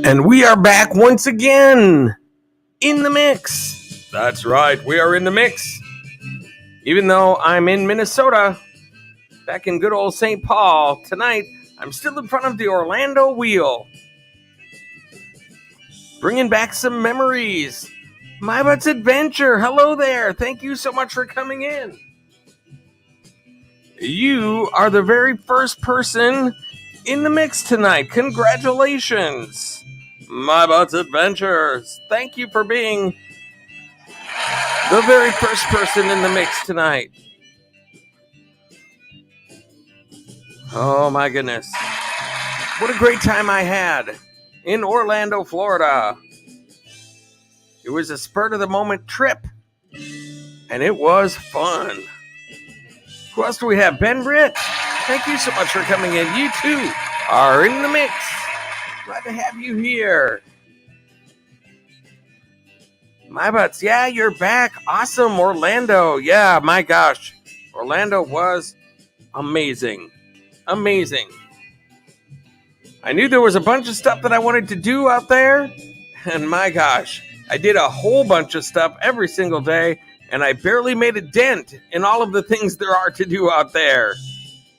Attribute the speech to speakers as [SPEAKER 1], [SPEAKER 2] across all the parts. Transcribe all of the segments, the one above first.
[SPEAKER 1] And we are back once again in the mix. That's right, we are in the mix. Even though I'm in Minnesota, back in good old St. Paul, tonight I'm still in front of the Orlando Wheel. Bringing back some memories. My Butts Adventure, hello there. Thank you so much for coming in. You are the very first person in the mix tonight. Congratulations. My Butts Adventures. Thank you for being the very first person in the mix tonight. Oh my goodness. What a great time I had in Orlando, Florida. It was a spur of the moment trip, and it was fun. Who else do we have? Ben Britt. Thank you so much for coming in. You too are in the mix. Glad to have you here. My Butts, yeah, you're back. Awesome, Orlando. Yeah, my gosh. Orlando was amazing. Amazing. I knew there was a bunch of stuff that I wanted to do out there. And my gosh, I did a whole bunch of stuff every single day. And I barely made a dent in all of the things there are to do out there.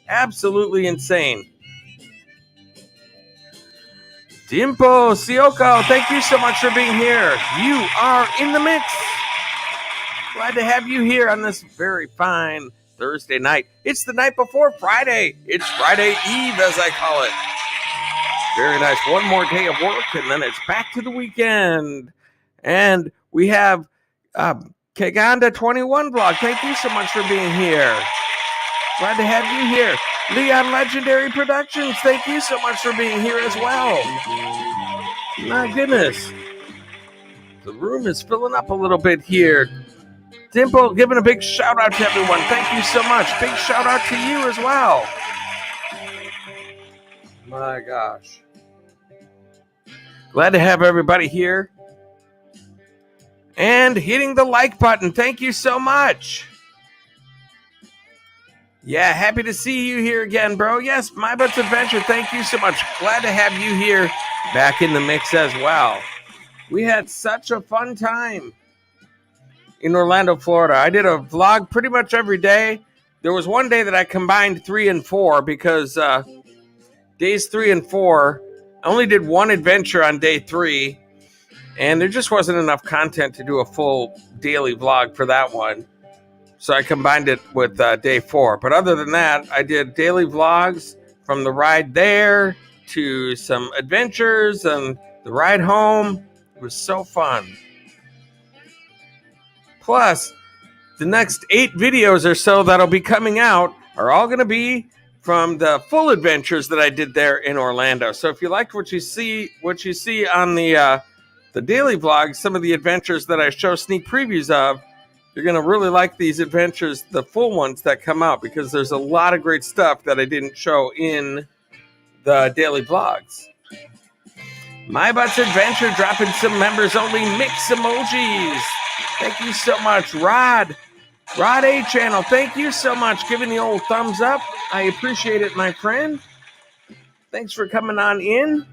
[SPEAKER 1] Absolutely insane. Dimpo Sioko, thank you so much for being here. You are in the mix. Glad to have you here on this very fine Thursday night. It's the night before Friday. It's Friday Eve, as I call it. Very nice. One more day of work, and then it's back to the weekend. And we have Kaganda 21 blog. Thank you so much for being here. Glad to have you here. Leon Legendary Productions, thank you so much for being here as well. My goodness. The room is filling up a little bit here. Dimple giving a big shout out to everyone. Thank you so much. Big shout out to you as well. My gosh. Glad to have everybody here. And hitting the like button. Thank you so much. Yeah, happy to see you here again, bro. Yes, My Butts Adventure. Thank you so much. Glad to have you here back in the mix as well. We had such a fun time in Orlando, Florida. I did a vlog pretty much every day. There was one day that I combined 3 and 4 because days 3 and 4, I only did one adventure on day 3. And there just wasn't enough content to do a full daily vlog for that one. So I combined it with day 4. But other than that, I did daily vlogs from the ride there to some adventures and the ride home. It was so fun. Plus, the next 8 videos or so that'll be coming out are all going to be from the full adventures that I did there in Orlando. So if you liked what you see on the daily vlog, some of the adventures that I show sneak previews of, you're going to really like these adventures, the full ones that come out, because there's a lot of great stuff that I didn't show in the daily vlogs. My Butts Adventure dropping some members only mix emojis. Thank you so much, Rod A Channel. Thank you so much, giving the old thumbs up. I appreciate it, my friend. Thanks for coming on in.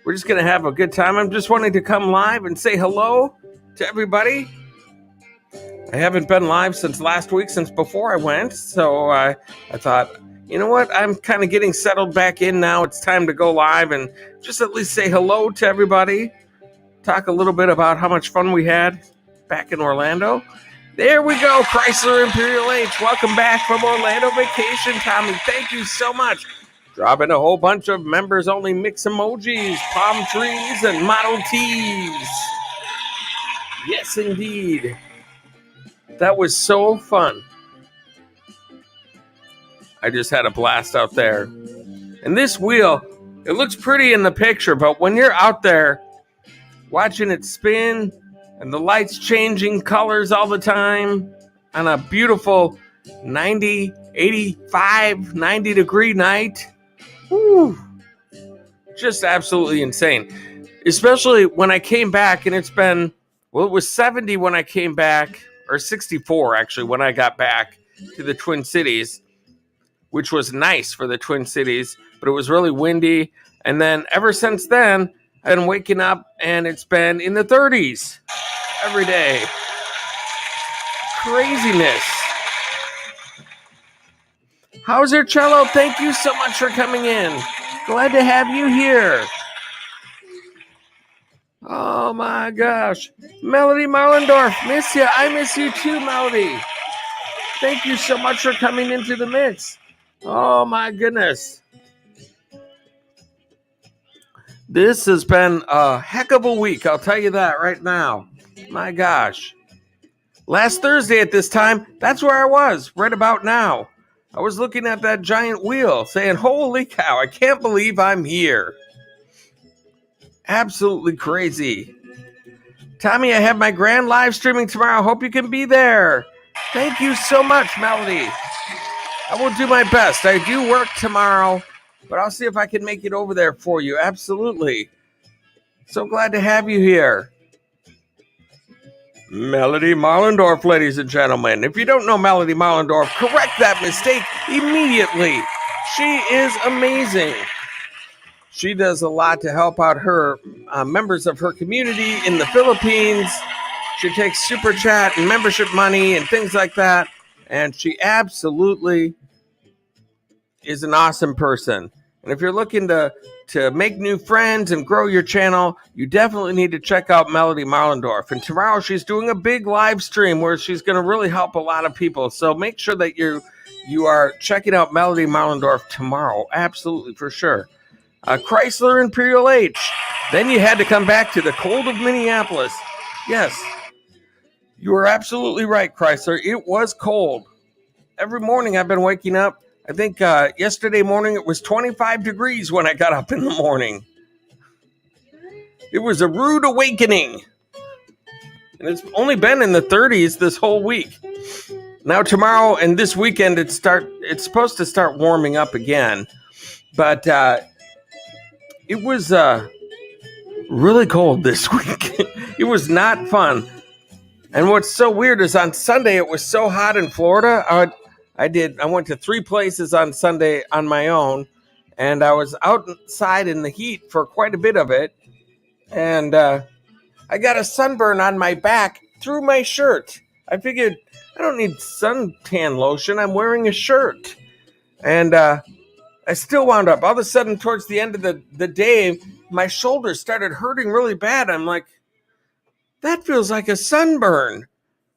[SPEAKER 1] We're just going to have a good time. I'm just wanting to come live and say hello to everybody. I haven't been live since last week, since before I went. So I thought, you know what? I'm kind of getting settled back in now. It's time to go live and just at least say hello to everybody. Talk a little bit about how much fun we had back in Orlando. There we go. Chrysler Imperial H. Welcome back from Orlando vacation, Tommy. Thank you so much. Dropping a whole bunch of members only mix emojis, palm trees, and Model Ts. Yes, indeed. That was so fun. I just had a blast out there. And this wheel, it looks pretty in the picture, but when you're out there watching it spin and the lights changing colors all the time on a beautiful 90, 85, 90 degree night, whew, just absolutely insane. Especially when I came back and it's been, well, it was 70 when I came back, or 64 actually when I got back to the Twin Cities, which was nice for the Twin Cities, but it was really windy And then ever since then, I've been waking up and it's been in the 30s every day. Craziness. How's your cello? Thank you so much for coming in. Glad to have you here. Oh my gosh. Melody Marlendorf, miss you. I miss you too, Melody. Thank you so much for coming into the mix. Oh my goodness. This has been a heck of a week, I'll tell you that right now. My gosh. Last Thursday at this time, that's where I was, right about now. I was looking at that giant wheel saying, holy cow, I can't believe I'm here. Absolutely crazy. Tommy, I have my grand live streaming tomorrow. Hope you can be there. Thank you so much, Melody. I will do my best. I do work tomorrow, but I'll see if I can make it over there for you. Absolutely. So glad to have you here. Melody Marlendorf, ladies and gentlemen. If you don't know Melody Marlendorf, correct that mistake immediately. She is amazing. She does a lot to help out her members of her community in the Philippines. She takes super chat and membership money and things like that. And she absolutely is an awesome person. And if you're looking to make new friends and grow your channel, you definitely need to check out Melody Marlendorf. And tomorrow she's doing a big live stream where she's going to really help a lot of people. So make sure that you are checking out Melody Marlendorf tomorrow. Absolutely, for sure. Chrysler Imperial H. Then you had to come back to the cold of Minneapolis. Yes, you are absolutely right, Chrysler. It was cold. Every morning I've been waking up. I think yesterday morning it was 25 degrees when I got up in the morning. It was a rude awakening. And it's only been in the 30s this whole week. Now tomorrow and this weekend it's supposed to start warming up again. But it was really cold this week. It was not fun. And what's so weird is on Sunday it was so hot in Florida. I went to 3 places on Sunday on my own, and I was outside in the heat for quite a bit of it. And I got a sunburn on my back through my shirt. I figured I don't need suntan lotion. I'm wearing a shirt. And I still wound up. All of a sudden, towards the end of the day, my shoulders started hurting really bad. I'm like, that feels like a sunburn,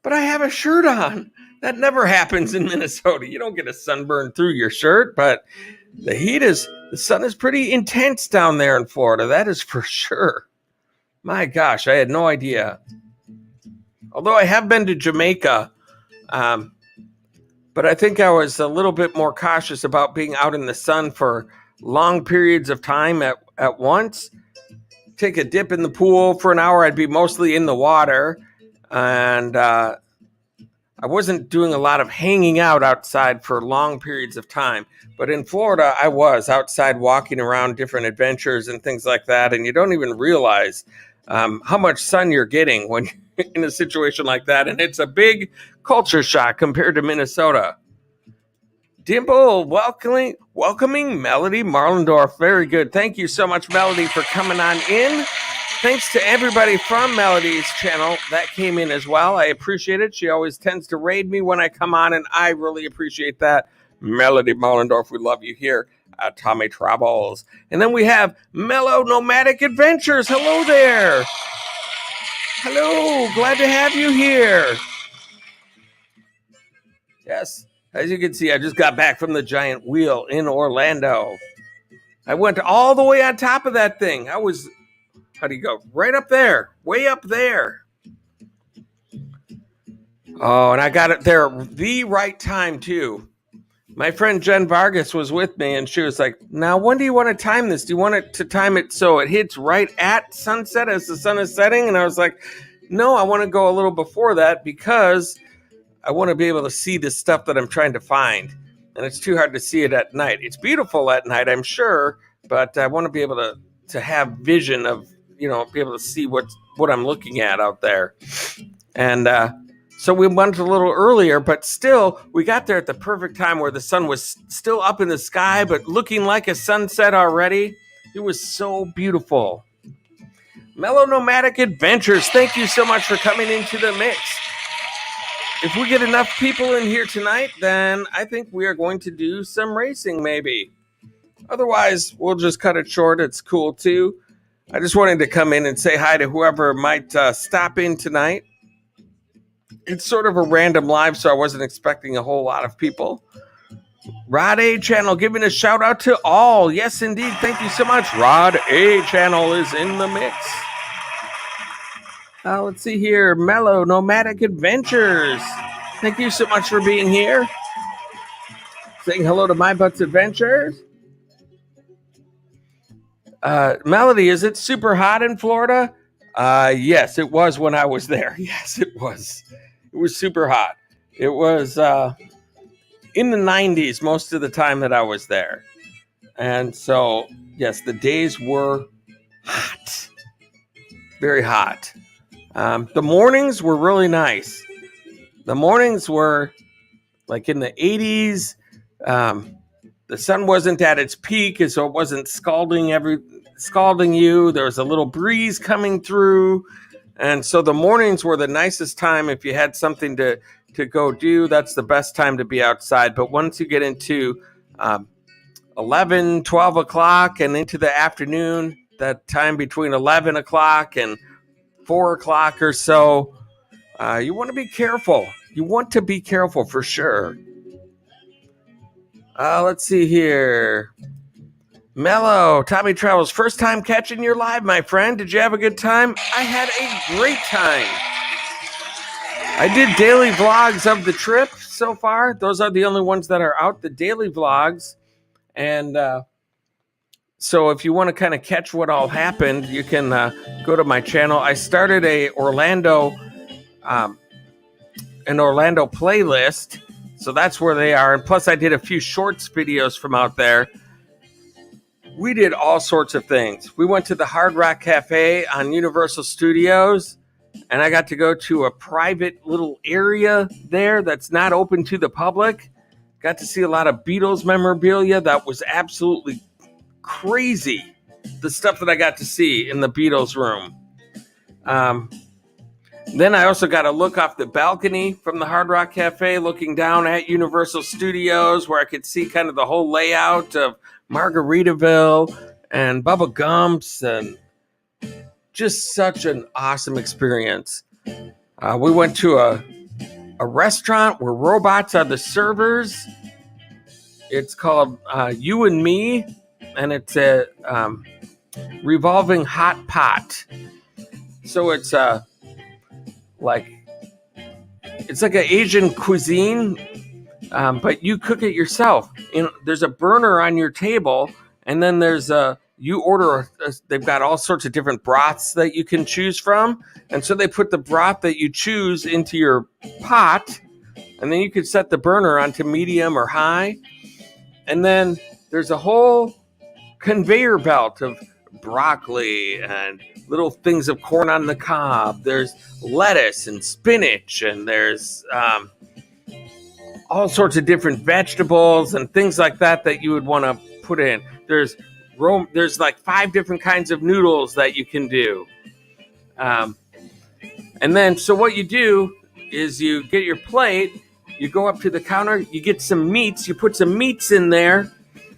[SPEAKER 1] but I have a shirt on. That never happens in Minnesota. You don't get a sunburn through your shirt, but the sun is pretty intense down there in Florida. That is for sure. My gosh, I had no idea. Although I have been to Jamaica, but I think I was a little bit more cautious about being out in the sun for long periods of time at once. Take a dip in the pool for an hour. I'd be mostly in the water. And I wasn't doing a lot of hanging out outside for long periods of time. But in Florida, I was outside walking around different adventures and things like that. And you don't even realize how much sun you're getting when you're in a situation like that. And it's a big culture shock compared to Minnesota. Dimple, welcoming Melody Marlendorf. Very good. Thank you so much, Melody, for coming on in. Thanks to everybody from Melody's channel that came in as well. I appreciate it. She always tends to raid me when I come on, and I really appreciate that. Melody Marlendorf, we love you here at Tommy Travels. And then we have Mellow Nomadic Adventures. Hello there. Hello. Glad to have you here. Yes. As you can see, I just got back from the giant wheel in Orlando. I went all the way on top of that thing. I was, how do you go? Right up there, way up there. Oh, and I got it there the right time, too. My friend Jen Vargas was with me, and she was like, now, when do you want to time this? Do you want it to time it so it hits right at sunset as the sun is setting? And I was like, no, I want to go a little before that because I want to be able to see the stuff that I'm trying to find. And it's too hard to see it at night. It's beautiful at night, I'm sure, but I want to be able to have vision of, be able to see what I'm looking at out there. And so we went a little earlier, but still, we got there at the perfect time where the sun was still up in the sky, but looking like a sunset already. It was so beautiful. Mellow Nomadic Adventures, thank you so much for coming into the mix. If we get enough people in here tonight, then I think we are going to do some racing maybe. Otherwise, we'll just cut it short. It's cool too. I just wanted to come in and say hi to whoever might stop in tonight. It's sort of a random live, so I wasn't expecting a whole lot of people. Rod A Channel giving a shout out to all. Yes, indeed. Thank you so much. Rod A Channel is in the mix. Let's see here. Mellow Nomadic Adventures. Thank you so much for being here. Saying hello to My Butts Adventures. Melody, is it super hot in Florida? Yes, it was when I was there. Yes, it was. It was super hot. It was in the 90s most of the time that I was there. And so, yes, the days were hot. Very hot. The mornings were really nice. The mornings were like in the 80s. The sun wasn't at its peak, and so it wasn't scalding you. There was a little breeze coming through. And so the mornings were the nicest time if you had something to go do. That's the best time to be outside. But once you get into 11, 12 o'clock and into the afternoon, that time between 11 o'clock and 4 o'clock or so, you want to be careful. You want to be careful for sure. Let's see here. Mellow, Tommy Travels, first time catching your live, my friend. Did you have a good time? I had a great time. I did daily vlogs of the trip so far. Those are the only ones that are out, the daily vlogs. And so if you want to kind of catch what all happened, you can go to my channel. I started an Orlando playlist. So that's where they are. And plus I did a few shorts videos from out there. We did all sorts of things. We went to the Hard Rock Cafe on Universal Studios, and I got to go to a private little area there that's not open to the public. Got to see a lot of Beatles memorabilia. That was absolutely crazy, the stuff that I got to see in the Beatles room. Then I also got a look off the balcony from the Hard Rock Cafe, looking down at Universal Studios, where I could see kind of the whole layout of Margaritaville and Bubba Gump's, and just such an awesome experience. We went to a restaurant where robots are the servers. It's called You and Me, and it's a revolving hot pot. So it's like an Asian cuisine, but you cook it yourself. There's a burner on your table, and then there's you order. They've got all sorts of different broths that you can choose from, and so they put the broth that you choose into your pot, and then you could set the burner onto medium or high, and then there's a whole conveyor belt of broccoli and little things of corn on the cob. There's lettuce and spinach, and there's all sorts of different vegetables and things like that you would want to put in. There's like 5 different kinds of noodles that you can do. And then, so what you do is you get your plate, you go up to the counter, you get some meats, you put some meats in there,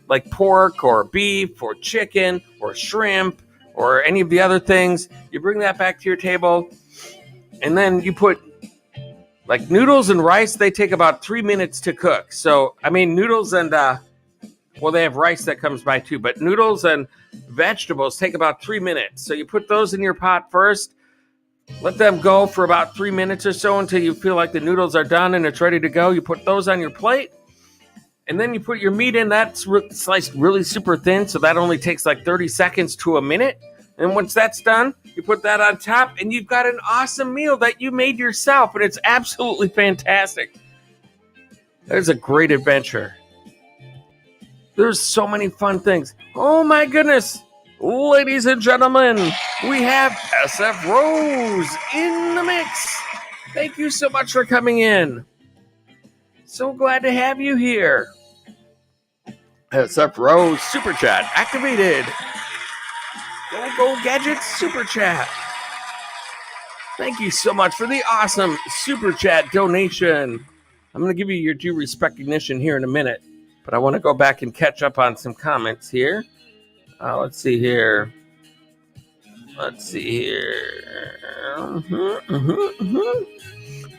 [SPEAKER 1] like pork or beef or chicken or shrimp or any of the other things. You bring that back to your table, and then you put like noodles and rice. They take about 3 minutes to cook. So, I mean, noodles and, they have rice that comes by too, but noodles and vegetables take about 3 minutes. So you put those in your pot first, let them go for about 3 minutes or so until you feel like the noodles are done and it's ready to go. You put those on your plate, and then you put your meat in. That's sliced really super thin, so that only takes like 30 seconds to a minute. And once that's done, you put that on top, and you've got an awesome meal that you made yourself, and it's absolutely fantastic. There's a great adventure. There's so many fun things. Oh my goodness. Ladies and gentlemen, we have SF Rose in the mix. Thank you so much for coming in. So glad to have you here. SF Rose Super Chat activated. Go Gadget Super Chat. Thank you so much for the awesome Super Chat donation. I'm going to give you your due recognition here in a minute, but I want to go back and catch up on some comments here. Let's see here.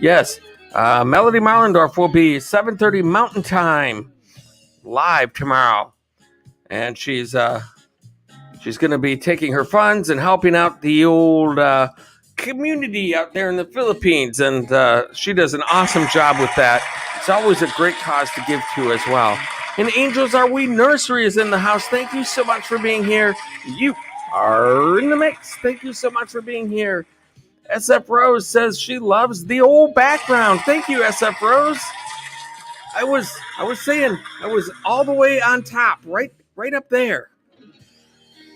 [SPEAKER 1] Yes, Melody Marlendorf will be 7:30 Mountain Time live tomorrow, and she's going to be taking her funds and helping out the old community out there in the Philippines, and she does an awesome job with that. It's always a great cause to give to as well. And Angels Are We Nursery is in the house. Thank you so much for being here. You are in the mix. Thank you so much for being here. SF Rose says she loves the old background. Thank you, SF Rose. I was saying I was all the way on top, right up there.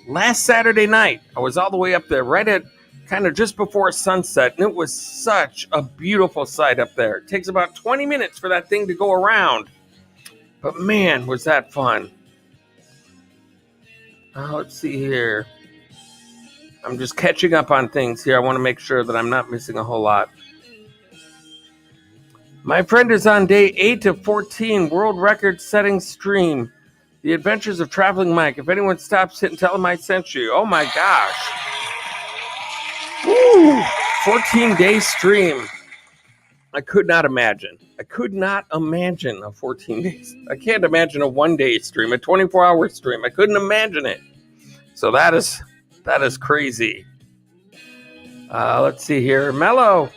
[SPEAKER 1] Last Saturday night, I was all the way up there, right at kind of just before sunset, and it was such a beautiful sight up there. It takes about 20 minutes for that thing to go around, but man, was that fun. Let's see here. I'm just catching up on things here. I want to make sure that I'm not missing a whole lot. My friend is on day 8 of 14 world record setting stream. The Adventures of Traveling Mike. If anyone stops it and tell him I sent you. Oh my gosh. Woo! 14-day stream. I could not imagine a 14 days. I can't imagine a 1-day stream, a 24-hour stream. I couldn't imagine it. So that is crazy. Let's see here. Melody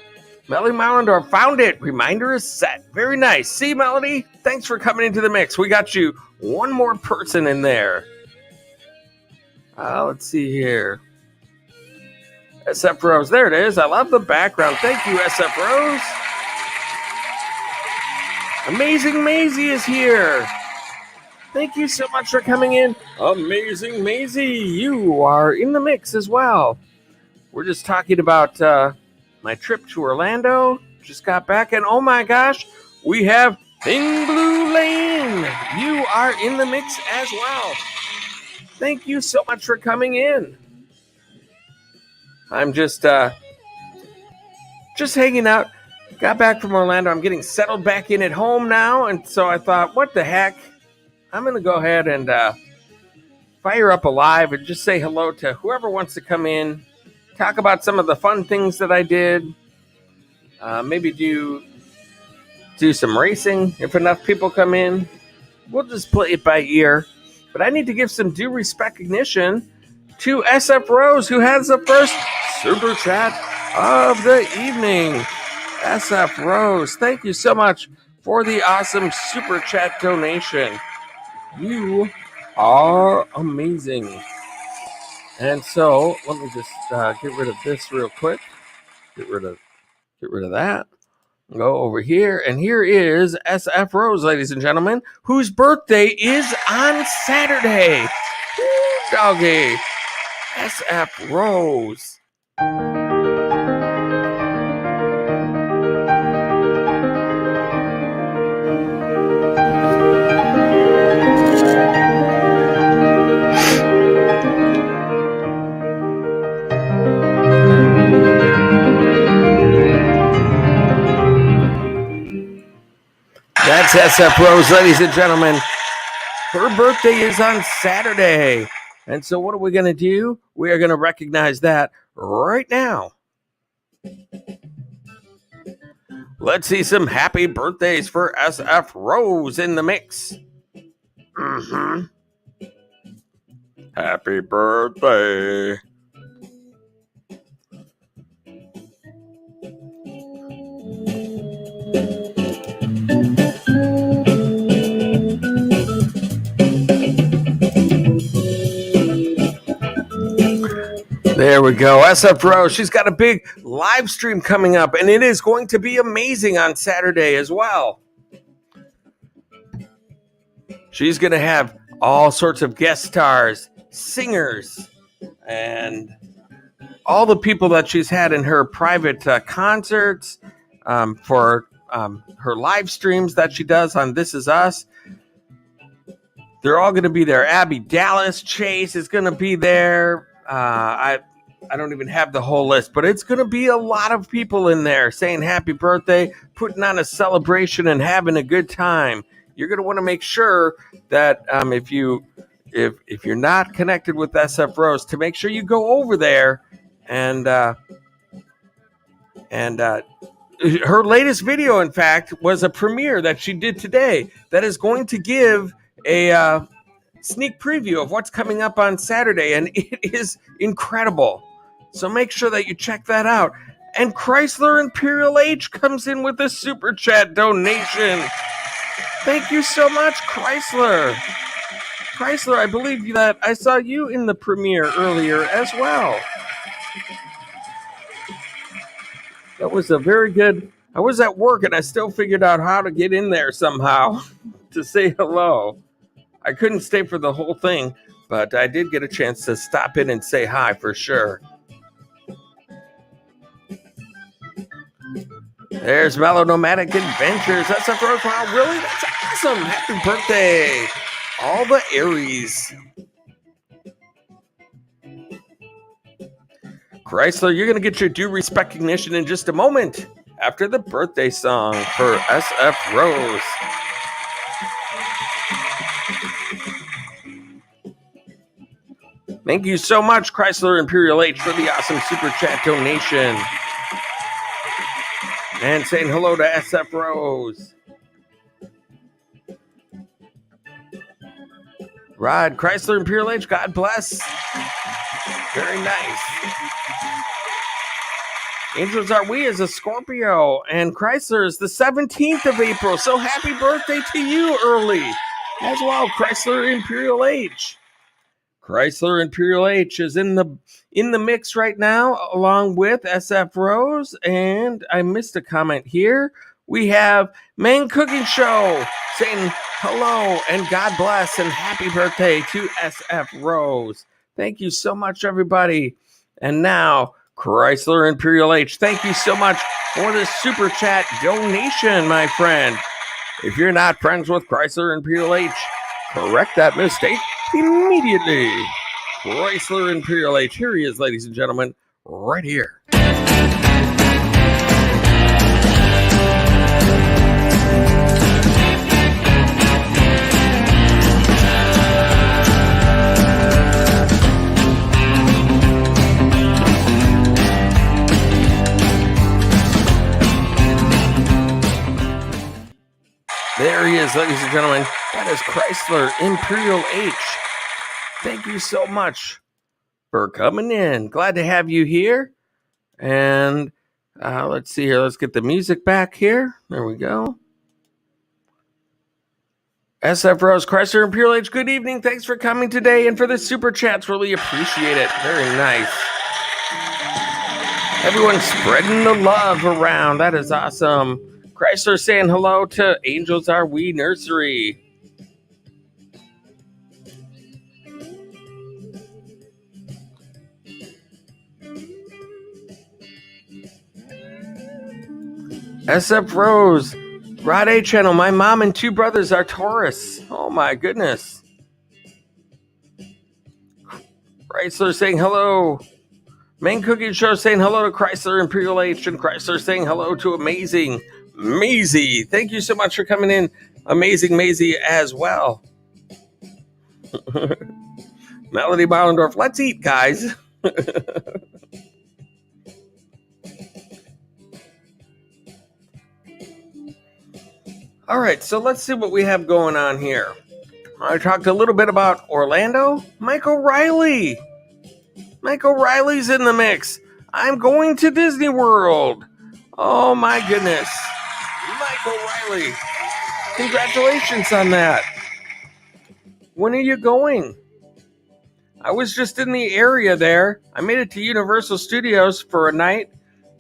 [SPEAKER 1] Marlendorf found it. Reminder is set. Very nice. See, Melody? Thanks for coming into the mix. We got you one more person in there. Let's see here. SF Rose. There it is. I love the background. Thank you, SF Rose. Amazing Maisie is here. Thank you so much for coming in. Amazing Maisie, you are in the mix as well. We're just talking about my trip to Orlando. Just got back, and oh my gosh, we have Thing Blue Lane. You are in the mix as well. Thank you so much for coming in. I'm just hanging out. Got back from Orlando. I'm getting settled back in at home now, and so I thought, what the heck? I'm going to go ahead and fire up a live and just say hello to whoever wants to come in, talk about some of the fun things that I did, maybe do some racing if enough people come in. We'll just play it by ear. But I need to give some due recognition to SF Rose, who has the first super chat of the evening. SF Rose, thank you so much for the awesome super chat donation. You are amazing. And so let me just get rid of this real quick. Get rid of that. Go over here, and here is SF Rose, ladies and gentlemen, whose birthday is on Saturday. Woo, doggy. SF Rose. That's SF Rose, ladies and gentlemen. Her birthday is on Saturday. And so what are we going to do? We are going to recognize that right now. Let's see some happy birthdays for SF Rose in the mix. Happy birthday. There we go. SF Rose, she's got a big live stream coming up, and it is going to be amazing on Saturday as well. She's going to have all sorts of guest stars, singers, and all the people that she's had in her private concerts for her live streams that she does on This Is Us. They're all going to be there. Abby Dallas Chase is going to be there. I don't even have the whole list, but it's going to be a lot of people in there saying happy birthday, putting on a celebration, and having a good time. You're going to want to make sure that if you're not connected with SF Rose, to make sure you go over there and her latest video, in fact, was a premiere that she did today that is going to give a sneak preview of what's coming up on Saturday, and it is incredible. So make sure that you check that out. And Chrysler Imperial H comes in with a super chat donation. Thank you so much, Chrysler. Chrysler, I believe that I saw you in the premiere earlier as well. That was a very good. I was at work and I still figured out how to get in there somehow to say hello. I couldn't stay for the whole thing, but I did get a chance to stop in and say hi for sure. There's Mellow Nomadic Adventures. That's a Rose. Wow, really? That's awesome. Happy birthday. All the Aries. Chrysler, you're going to get your due recognition in just a moment after the birthday song for SF Rose. Thank you so much, Chrysler Imperial H, for the awesome super chat donation. And saying hello to SF Rose. Rod, Chrysler Imperial H, God bless. Very nice. Angels Are We is a Scorpio, and Chrysler is the 17th of April. So happy birthday to you early as well, Chrysler Imperial H. Chrysler Imperial H is in the mix right now, along with SF Rose. And I missed a comment here. We have Main Cooking Show saying hello and God bless and happy birthday to SF Rose. Thank you so much, everybody. And now, Chrysler Imperial H, thank you so much for the super chat donation, my friend. If you're not friends with Chrysler Imperial H, correct that mistake immediately. Chrysler Imperial H, here he is, ladies and gentlemen, right here. There he is, ladies and gentlemen. That is Chrysler Imperial H. Thank you so much for coming in. Glad to have you here. And let's see here. Let's get the music back here. There we go. SF Rose, Chrysler Imperial H, good evening. Thanks for coming today and for the super chats. Really appreciate it. Very nice. Everyone spreading the love around. That is awesome. Chrysler saying hello to Angels Are We Nursery. SF Rose, Rod A channel. My mom and two brothers are Taurus. Oh my goodness. Chrysler saying hello. Main Cooking Show saying hello to Chrysler Imperial H, and Chrysler saying hello to Amazing Maisie. Thank you so much for coming in, Amazing Maisie, as well. Melody Bollendorf, let's eat, guys. All right, so let's see what we have going on here. I talked a little bit about Orlando. Mike O'Reilly. Mike O'Reilly's in the mix. I'm going to Disney World. Oh, my goodness. Mike O'Reilly. Congratulations on that. When are you going? I was just in the area there. I made it to Universal Studios for a night,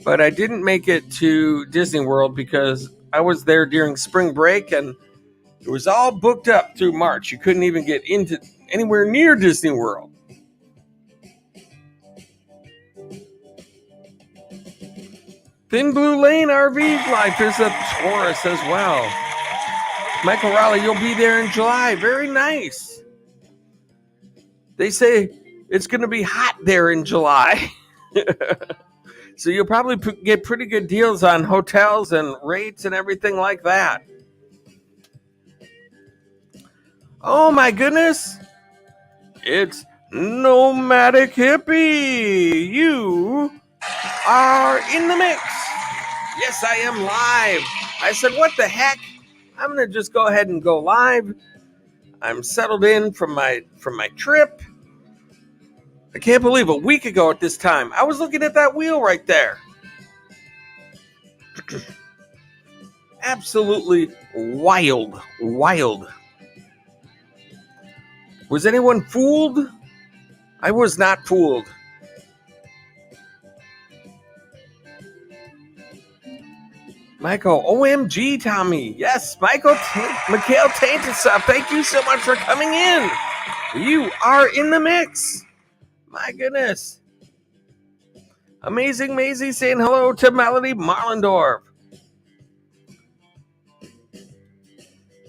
[SPEAKER 1] but I didn't make it to Disney World because I was there during spring break and it was all booked up through March. You couldn't even get into anywhere near Disney World. Thin Blue Lane RV Life is a Taurus as well. Michael Raleigh, you'll be there in July. Very nice. They say It's going to be hot there in July. So you'll probably get pretty good deals on hotels and rates and everything like that. Oh my goodness. It's Nomadic Hippie. You are in the mix. Yes, I am live. I said, what the heck? I'm going to just go ahead and go live. I'm settled in from my trip. I can't believe a week ago at this time, I was looking at that wheel right there. Absolutely wild. Was anyone fooled? I was not fooled. Michael, OMG, Tommy. Yes, Mikhail Tainted, thank you so much for coming in. You are in the mix. My goodness. Amazing Maisie saying hello to Melody Marlendorf.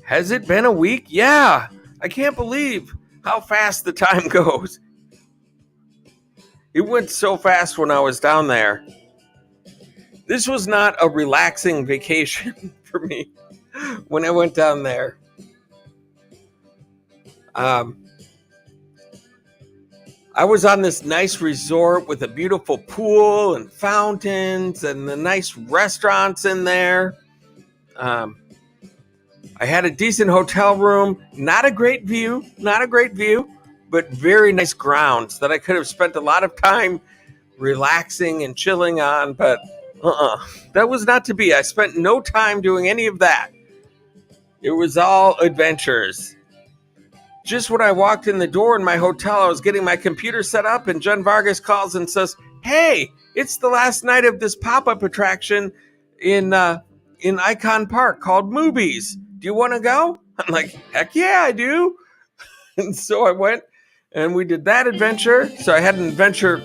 [SPEAKER 1] Has it been a week? Yeah. I can't believe how fast the time goes. It went so fast when I was down there. This was not a relaxing vacation for me when I went down there. I was on this nice resort with a beautiful pool and fountains and the nice restaurants in there. I had a decent hotel room, not a great view, but very nice grounds that I could have spent a lot of time relaxing and chilling on, but that was not to be. I spent no time doing any of that. It was all adventures. Just when I walked in the door in my hotel, I was getting my computer set up, and Jen Vargas calls and says, "Hey, it's the last night of this pop-up attraction in Icon Park called Moobies. Do you want to go?" I'm like, "Heck yeah, I do." And so I went, and we did that adventure. So I had an adventure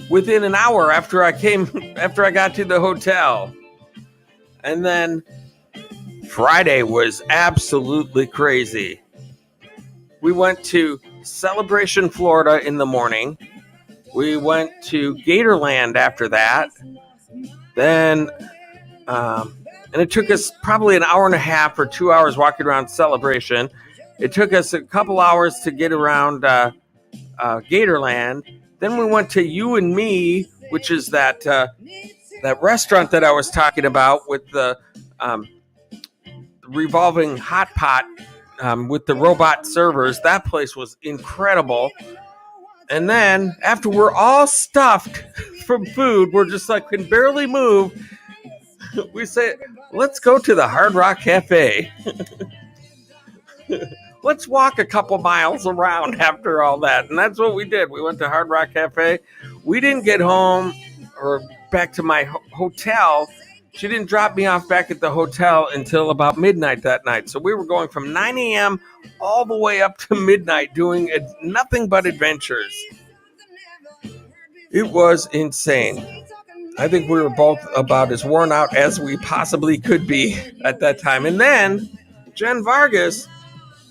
[SPEAKER 1] within an hour after I got to the hotel. And then Friday was absolutely crazy. We went to Celebration, Florida in the morning. We went to Gatorland after that. Then, and it took us probably an hour and a half or 2 hours walking around Celebration. It took us a couple hours to get around Gatorland. Then we went to You and Me, which is that restaurant that I was talking about with the revolving hot pot with the robot servers. That place was incredible. And then after we're all stuffed from food, we're just like can barely move. We say, let's go to the Hard Rock Cafe. Let's walk a couple miles around after all that. And that's what we did. We went to Hard Rock Cafe. We didn't get home or back to my hotel. She didn't drop me off back at the hotel until about midnight that night. So we were going from 9 a.m. all the way up to midnight doing nothing but adventures. It was insane. I think we were both about as worn out as we possibly could be at that time. And then Jen Vargas,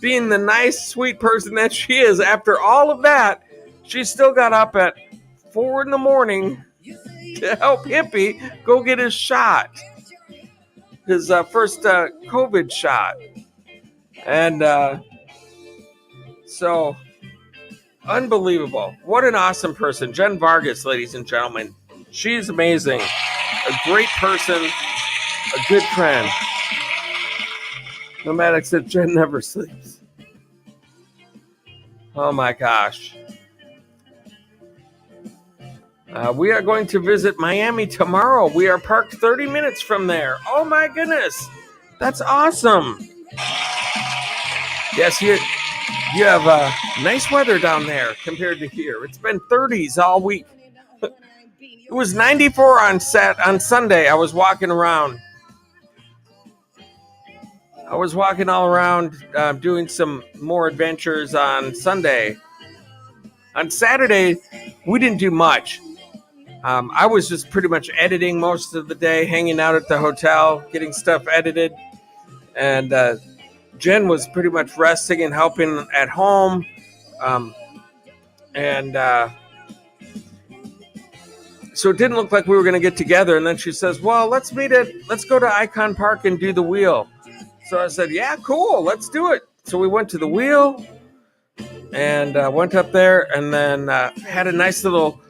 [SPEAKER 1] being the nice, sweet person that she is, after all of that, she still got up at 4 a.m. to help Hippie go get his shot, his first COVID shot. And so, unbelievable. What an awesome person. Jen Vargas, ladies and gentlemen. She's amazing. A great person. A good friend. Nomadic said Jen never sleeps. Oh my gosh. We are going to visit Miami tomorrow. We are parked 30 minutes from there. Oh my goodness. That's awesome. Yes, you have nice weather down there compared to here. It's been 30s all week. It was 94 on Sunday. I was walking around. I was walking all around doing some more adventures on Sunday. On Saturday, we didn't do much. I was just pretty much editing most of the day, hanging out at the hotel, getting stuff edited. And Jen was pretty much resting and helping at home. And so it didn't look like we were going to get together. And then she says, well, let's go to Icon Park and do the wheel. So I said, yeah, cool, let's do it. So we went to the wheel and went up there and then had a nice little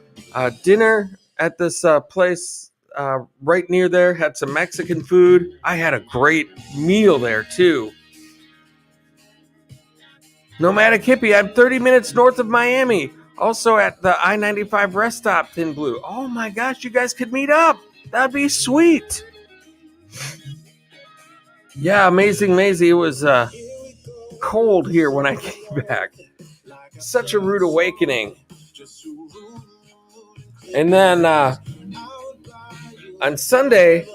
[SPEAKER 1] dinner at this place right near there. Had some Mexican food. I had a great meal there too. Nomadic Hippie, I'm 30 minutes north of Miami. Also at the I-95 rest stop, Thin Blue. Oh my gosh, you guys could meet up. That'd be sweet. Yeah, amazing, Maisie. It was cold here when I came back. Such a rude awakening. And then on Sunday,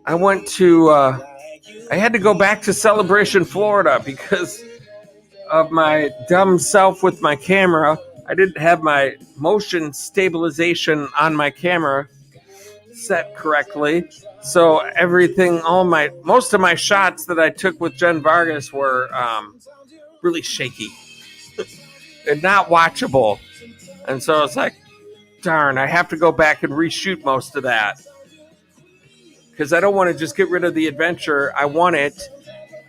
[SPEAKER 1] I went to, I had to go back to Celebration, Florida because of my dumb self with my camera. I didn't have my motion stabilization on my camera set correctly. So everything, most of my shots that I took with Jen Vargas were really shaky and not watchable. And so it's like, darn, I have to go back and reshoot most of that. Because I don't want to just get rid of the adventure. I want it,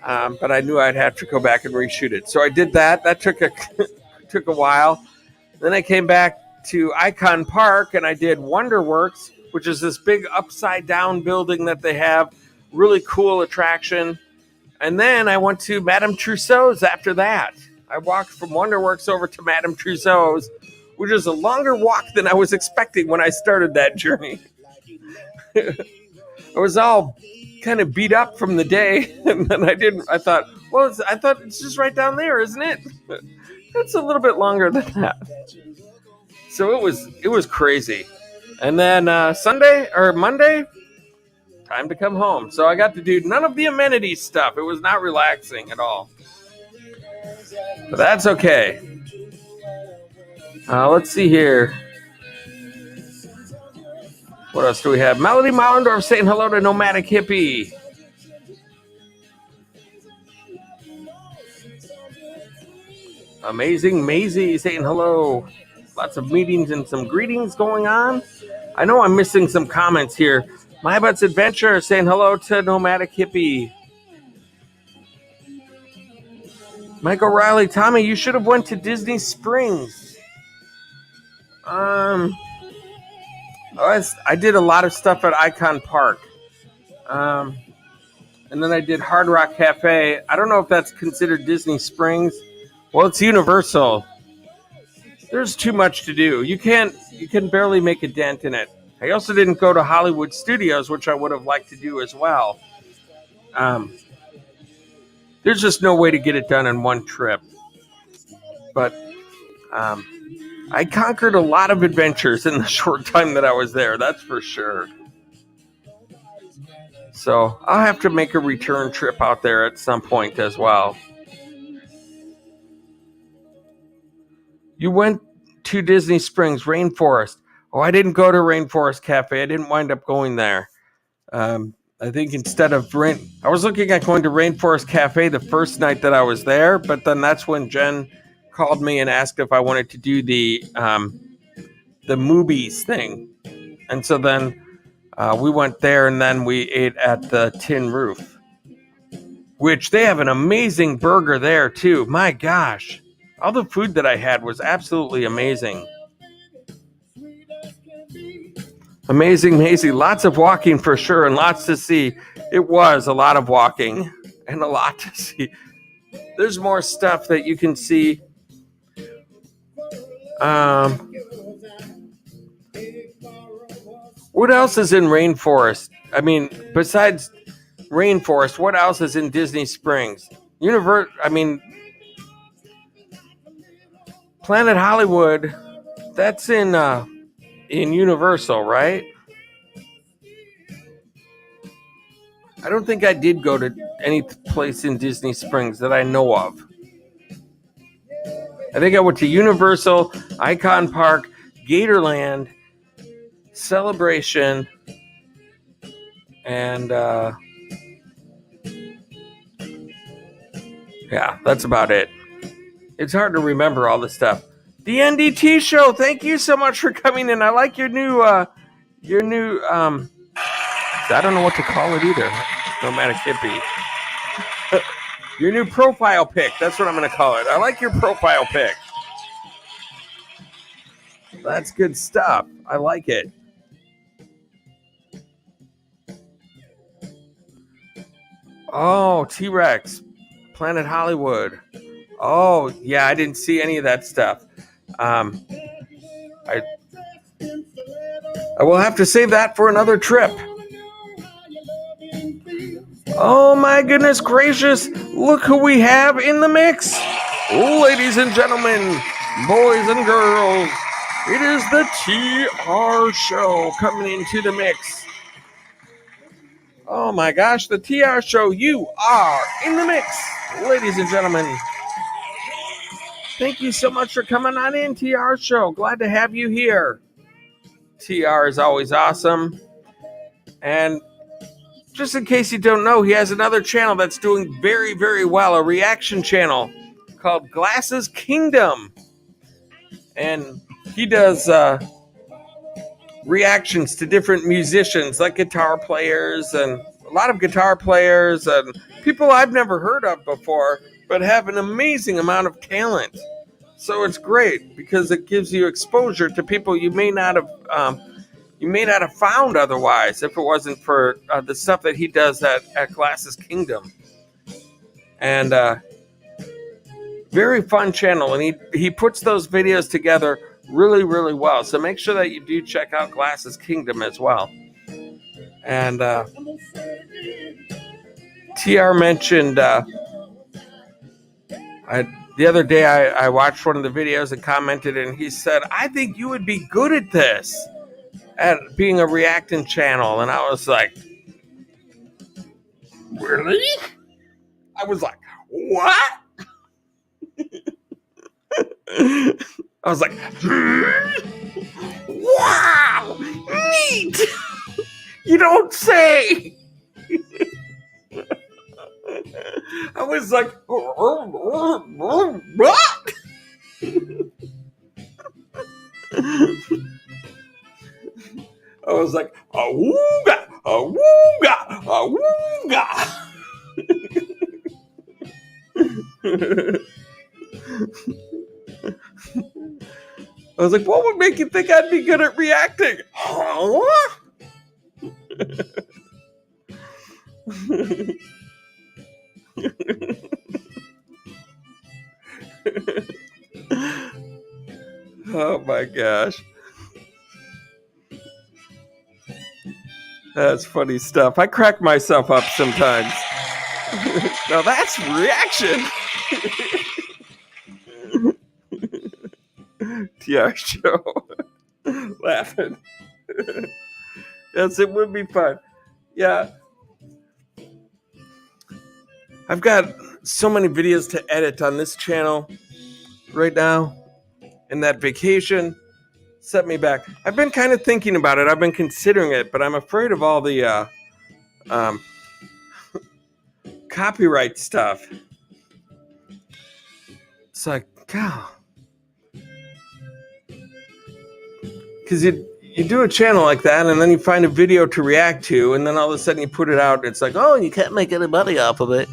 [SPEAKER 1] but I knew I'd have to go back and reshoot it. So I did that. That took a while. Then I came back to Icon Park and I did Wonderworks, which is this big upside down building that they have. Really cool attraction. And then I went to Madame Tussauds after that. I walked from Wonderworks over to Madame Tussauds, which is a longer walk than I was expecting when I started that journey. I was all kind of beat up from the day, and then I thought it's just right down there, isn't it? It's a little bit longer than that. So it was crazy. And then Monday, time to come home. So I got to do none of the amenities stuff. It was not relaxing at all. But that's okay. Let's see here. What else do we have? Melody Mollendorf saying hello to Nomadic Hippie. Amazing Maisie saying hello. Lots of meetings and some greetings going on. I know I'm missing some comments here. My Butts Adventure saying hello to Nomadic Hippie. Mike O'Reilly, Tommy, you should have went to Disney Springs. I did a lot of stuff at Icon Park. And then I did Hard Rock Cafe. I don't know if that's considered Disney Springs. Well, it's Universal. There's too much to do. You can barely make a dent in it. I also didn't go to Hollywood Studios, which I would have liked to do as well. There's just no way to get it done in one trip. But I conquered a lot of adventures in the short time that I was there, that's for sure. So I'll have to make a return trip out there at some point as well. You went to Disney Springs, Rainforest. Oh, I didn't go to Rainforest Cafe. I didn't wind up going there. I think instead of I was looking at going to Rainforest Cafe the first night that I was there, but then that's when Jen called me and asked if I wanted to do the movies thing. And so then we went there and then we ate at the Tin Roof, which they have an amazing burger there too. My gosh. All the food that I had was absolutely amazing. Amazing. Lots of walking for sure and lots to see. It was a lot of walking and a lot to see. There's more stuff that you can see. What else is in Rainforest? I mean, besides Rainforest, what else is in Disney Springs? Planet Hollywood, that's in Universal, right? I don't think I did go to any place in Disney Springs that I know of. I think I went to Universal, Icon Park, Gatorland, Celebration, and yeah, that's about it. It's hard to remember all the stuff. The NDT show. Thank you so much for coming in. I like your new I don't know what to call it either. Nomadic Hippie. Your new profile pic. That's what I'm going to call it. I like your profile pic. That's good stuff. I like it. Oh, T-Rex. Planet Hollywood. Oh, yeah, I didn't see any of that stuff. I will have to save that for another trip. Oh my goodness gracious, look who we have in the mix. Ladies and gentlemen, boys and girls, it is the TR Show coming into the mix. Oh my gosh, the TR Show, you are in the mix. Ladies and gentlemen, thank you so much for coming on in, TR Show. Glad to have you here. TR is always awesome. And just in case you don't know, he has another channel that's doing very, very well, a reaction channel called Glasses Kingdom. And he does reactions to different musicians, like guitar players, and a lot of guitar players and people I've never heard of before, but have an amazing amount of talent. So it's great because it gives you exposure to people you may not have found otherwise if it wasn't for the stuff that he does at Glasses Kingdom. And very fun channel, and he puts those videos together really, really well. So make sure that you do check out Glasses Kingdom as well. And TR mentioned the other day I watched one of the videos and commented, and he said, I think you would be good at this, at being a reacting channel. And I was like, really? I was like, what? I was like, wow, neat. You don't say. I was like, what? I was like, awooga, awooga, awooga. I was like, what would make you think I'd be good at reacting? Huh? Oh my gosh. That's funny stuff. I crack myself up sometimes. Now that's reaction. TR Show. Laughing. Yes, it would be fun. Yeah. I've got so many videos to edit on this channel right now, and that vacation set me back. I've been kind of thinking about it. I've been considering it, but I'm afraid of all the copyright stuff. It's like, God. Because you do a channel like that, and then you find a video to react to, and then all of a sudden you put it out, and it's like, oh, you can't make any money off of it.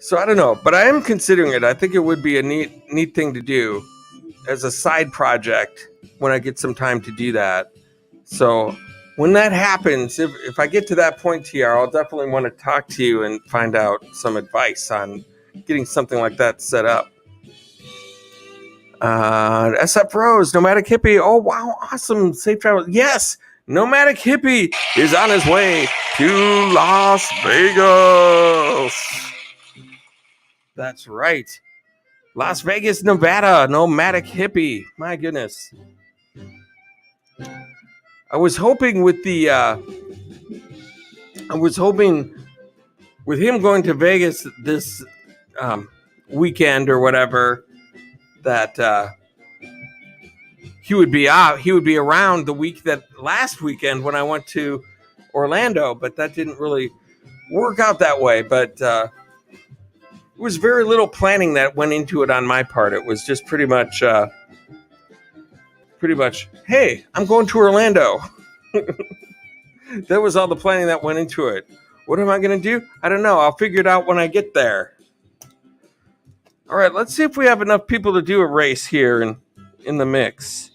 [SPEAKER 1] So I don't know, but I am considering it. I think it would be a neat thing to do as a side project when I get some time to do that. So when that happens, if I get to that point, TR, I'll definitely want to talk to you and find out some advice on getting something like that set up. SF Rose, Nomadic Hippie. Oh, wow, awesome. Safe travel. Yes, Nomadic Hippie is on his way to Las Vegas. That's right. Las Vegas, Nevada, Nomadic Hippie. My goodness. I was hoping with him going to Vegas this weekend or whatever, that he would be around the week that last weekend when I went to Orlando, but that didn't really work out that way, but it was very little planning that went into it on my part. It was just pretty much, hey, I'm going to Orlando. That was all the planning that went into it. What am I going to do? I don't know. I'll figure it out when I get there. All right, let's see if we have enough people to do a race here in the mix.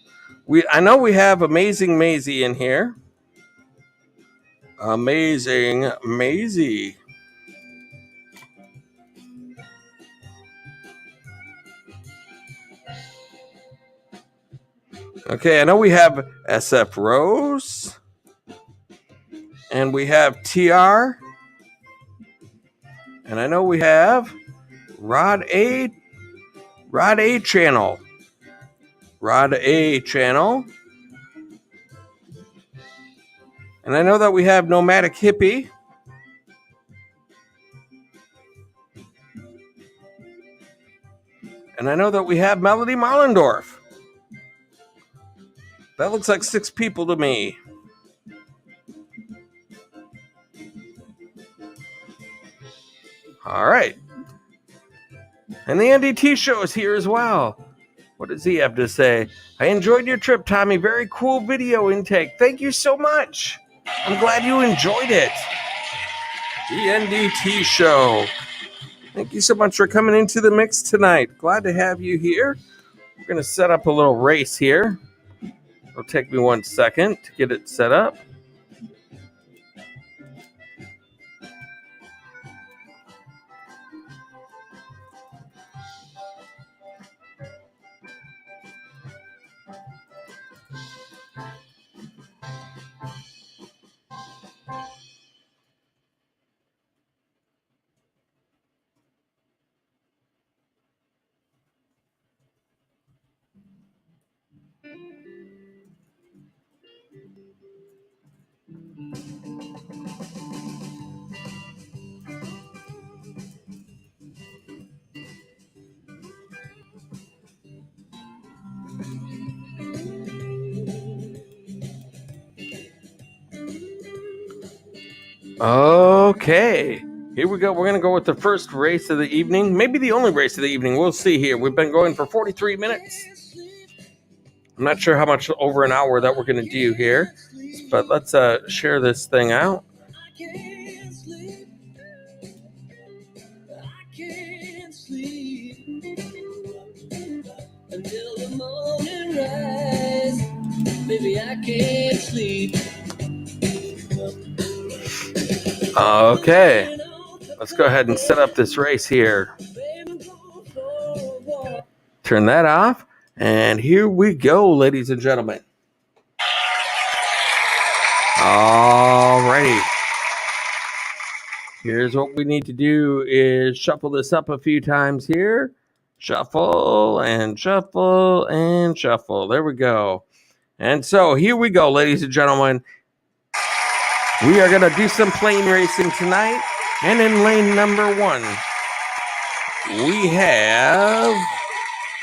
[SPEAKER 1] I know we have Amazing Maisie in here. Amazing Maisie. Okay, I know we have SF Rose. And we have TR. And I know we have Rod A channel. Rod A channel. And I know that we have Nomadic Hippie. And I know that we have Melody Mollendorf. That looks like 6 people to me. All right. And the NDT show is here as well. What does he have to say? I enjoyed your trip, Tommy. Very cool video intake. Thank you so much. I'm glad you enjoyed it. The NDT show. Thank you so much for coming into the mix tonight. Glad to have you here. We're going to set up a little race here. It'll take me 1 second to get it set up. Okay, here we go. We're going to go with the first race of the evening. Maybe the only race of the evening. We'll see here. We've been going for 43 minutes. I'm not sure how much over an hour that we're going to do here, but let's share this thing out. Until the morning rise, baby, I can't sleep. Okay, let's go ahead and set up this race here. Turn that off, and here we go, ladies and gentlemen. Alrighty. Here's what we need to do is shuffle this up a few times here. Shuffle and shuffle and shuffle. There we go. And so here we go, ladies and gentlemen. We are going to do some plane racing tonight. And in lane number 1, we have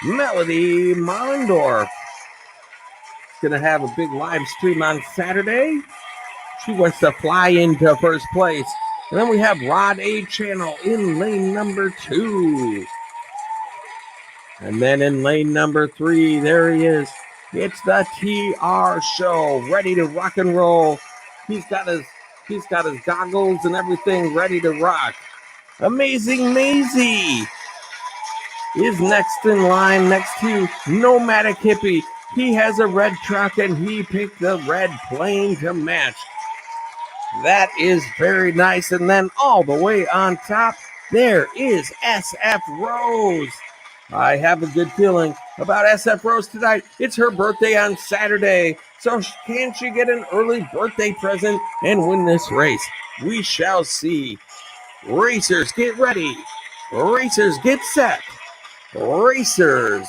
[SPEAKER 1] Melody Mollendorf. She's going to have a big live stream on Saturday. She wants to fly into first place. And then we have Rod A channel in lane number 2. And then in lane number 3, there he is. It's the TR show, ready to rock and roll. He's got his goggles and everything ready to rock. Amazing Maisie is next in line, next to Nomadic Hippie. He has a red truck and he picked the red plane to match. That is very nice. And then all the way on top, there is SF Rose. I have a good feeling about SF Rose tonight. It's her birthday on Saturday. So can she get an early birthday present and win this race? We shall see. Racers, get ready. Racers, get set. Racers,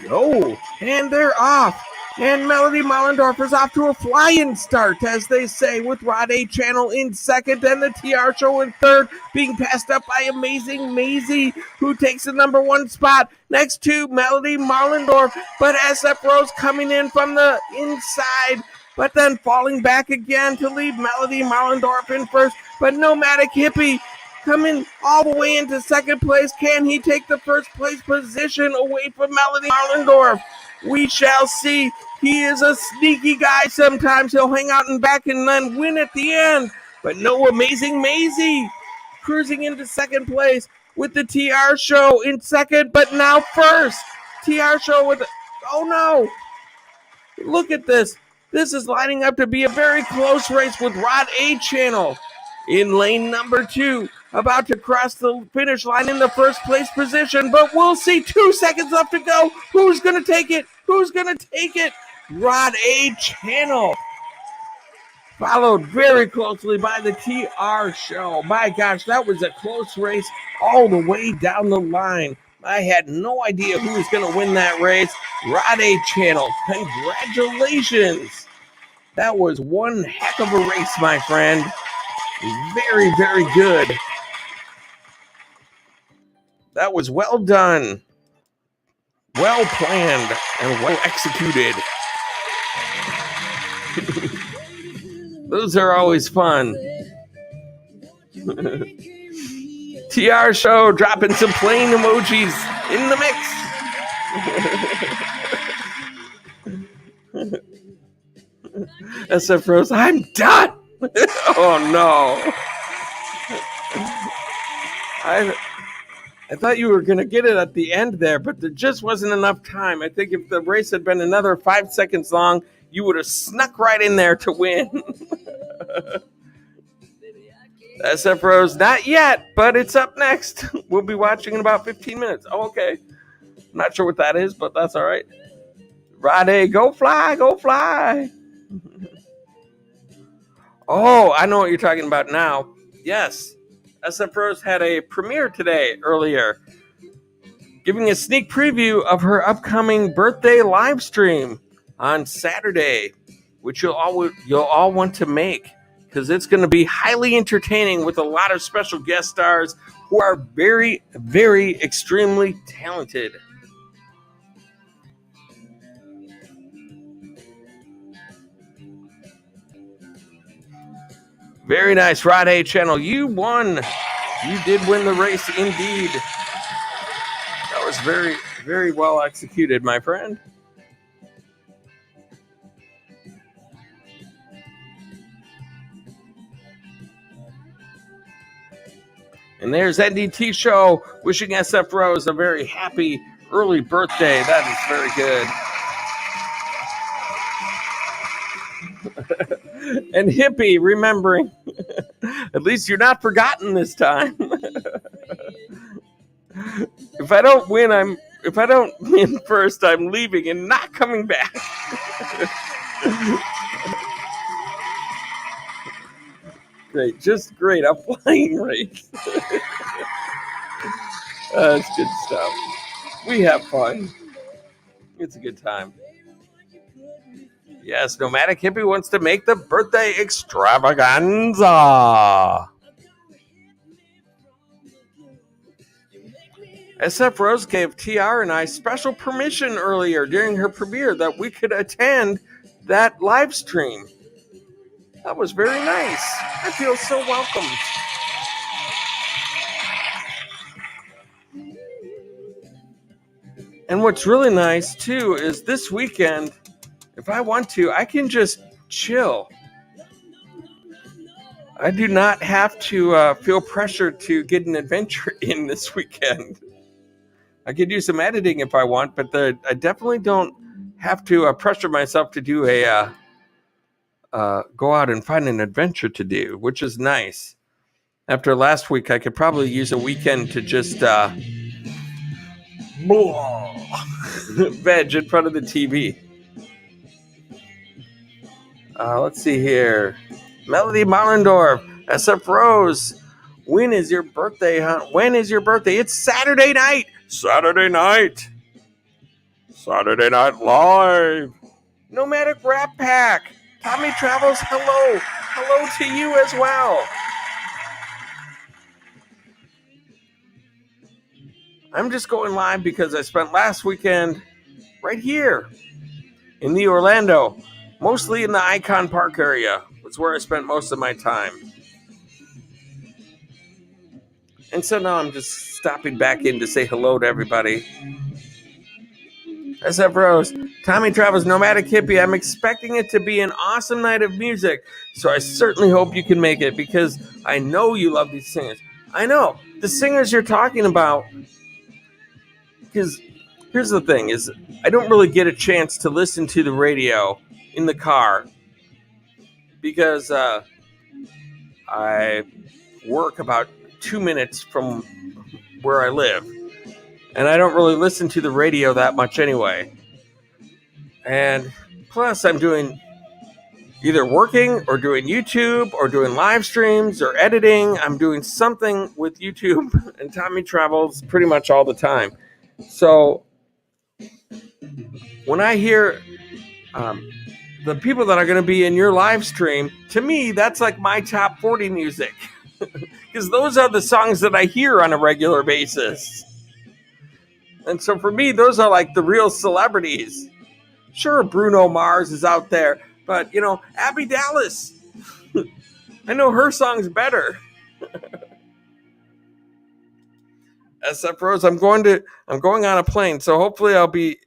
[SPEAKER 1] go. And they're off. And Melody Mollendorf is off to a flying start, as they say, with Rod A channel in second and the TR show in third, being passed up by Amazing Maisie, who takes the number 1 spot next to Melody Mollendorf. But SF Rose coming in from the inside, but then falling back again to leave Melody Marlendorf in first. But Nomadic Hippie coming all the way into second place. Can he take the first place position away from Melody Marlendorf? We shall see. He is a sneaky guy. Sometimes he'll hang out in back and then win at the end. But no, Amazing Maisie cruising into second place with the TR Show in second, but now first. TR Show with, oh no. Look at this. This is lining up to be a very close race with Rod A Channel in lane number 2, about to cross the finish line in the first place position, but we'll see. 2 seconds left to go. Who's going to take it? Who's going to take it? Rod A Channel, followed very closely by the TR Show. My gosh, that was a close race all the way down the line. I had no idea who was going to win that race. Rod A Channel, congratulations. That was one heck of a race, my friend. Very, very good. That was well done, well planned, and well executed. Those are always fun. TR Show dropping some plain emojis in the mix. SF Rose, I'm done. Oh no. I thought you were going to get it at the end there, but there just wasn't enough time. I think if the race had been another 5 seconds long, you would have snuck right in there to win. SF Rose, not yet, but it's up next. We'll be watching in about 15 minutes. Oh, okay. Not sure what that is, but that's all right. Rod A, go fly, go fly. Oh, I know what you're talking about now. Yes, SF Rose had a premiere today, earlier, giving a sneak preview of her upcoming birthday live stream on Saturday, which you'll all want to make, because it's going to be highly entertaining with a lot of special guest stars who are very, very extremely talented. Very nice, Rod A Channel. You won. You did win the race indeed. That was very, very well executed, my friend. And there's NDT Show wishing SF Rose a very happy early birthday. That is very good. And Hippie remembering. At least you're not forgotten this time. If I don't win first, I'm leaving and not coming back. Great, just great. A flying race. That's good stuff. We have fun. It's a good time. Yes, Nomadic Hippie wants to make the birthday extravaganza. SF Rose gave TR and I special permission earlier during her premiere that we could attend that live stream. That was very nice. I feel so welcomed. And what's really nice, too, is this weekend, if I want to, I can just chill. I do not have to feel pressure to get an adventure in this weekend. I could do some editing if I want, but I definitely don't have to pressure myself to do a go out and find an adventure to do, which is nice. After last week, I could probably use a weekend to just veg in front of the TV. Let's see here. Melody Marlendorf, SF Rose. When is your birthday, huh? When is your birthday? It's Saturday night. Saturday night live. Nomadic Rap Pack. Tommy Travels, hello. Hello to you as well. I'm just going live because I spent last weekend right here in the Orlando mostly in the Icon Park area. It's where I spent most of my time. And so now I'm just stopping back in to say hello to everybody. SF Rose, Tommy Travels, Nomadic Hippie. I'm expecting it to be an awesome night of music, so I certainly hope you can make it because I know you love these singers. I know the singers you're talking about. Because here's the thing: is I don't really get a chance to listen to the radio in the car because I work about 2 minutes from where I live. And I don't really listen to the radio that much anyway. And plus, I'm doing either working or doing YouTube or doing live streams or editing. I'm doing something with YouTube and Tommy Travels pretty much all the time. So when I hear the people that are going to be in your live stream, to me, that's like my top 40 music. Because those are the songs that I hear on a regular basis. And so for me, those are like the real celebrities. Sure, Bruno Mars is out there, but Abby Dallas. I know her songs better. SF Rose, I'm going on a plane, so hopefully I'll be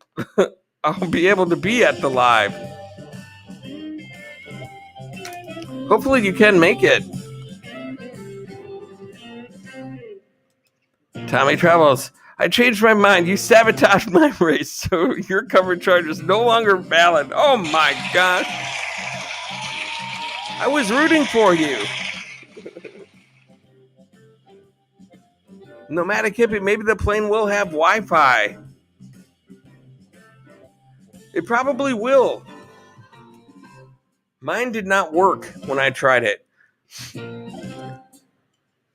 [SPEAKER 1] able to be at the live. Hopefully you can make it. Tommy Travels, I changed my mind. You sabotaged my race, so your cover charge is no longer valid. Oh my gosh. I was rooting for you. Nomadic Hippie, maybe the plane will have Wi-Fi. It probably will. Mine did not work when I tried it.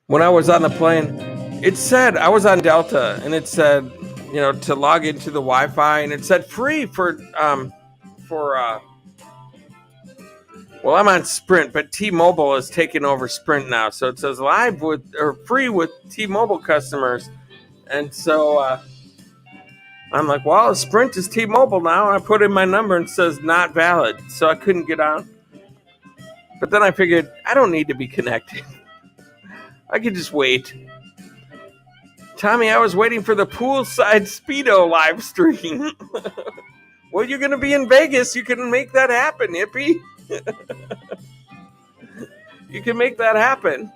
[SPEAKER 1] When I was on the plane, it said, I was on Delta, and it said, to log into the Wi-Fi, and it said free well, I'm on Sprint, but T-Mobile is taking over Sprint now, so it says live with, or free with T-Mobile customers, and so I'm like, well, Sprint is T-Mobile now, and I put in my number, and it says not valid, so I couldn't get on, but then I figured, I don't need to be connected. I could just wait. Tommy, I was waiting for the poolside Speedo live stream. Well, you're going to be in Vegas. You can make that happen, hippie. You can make that happen.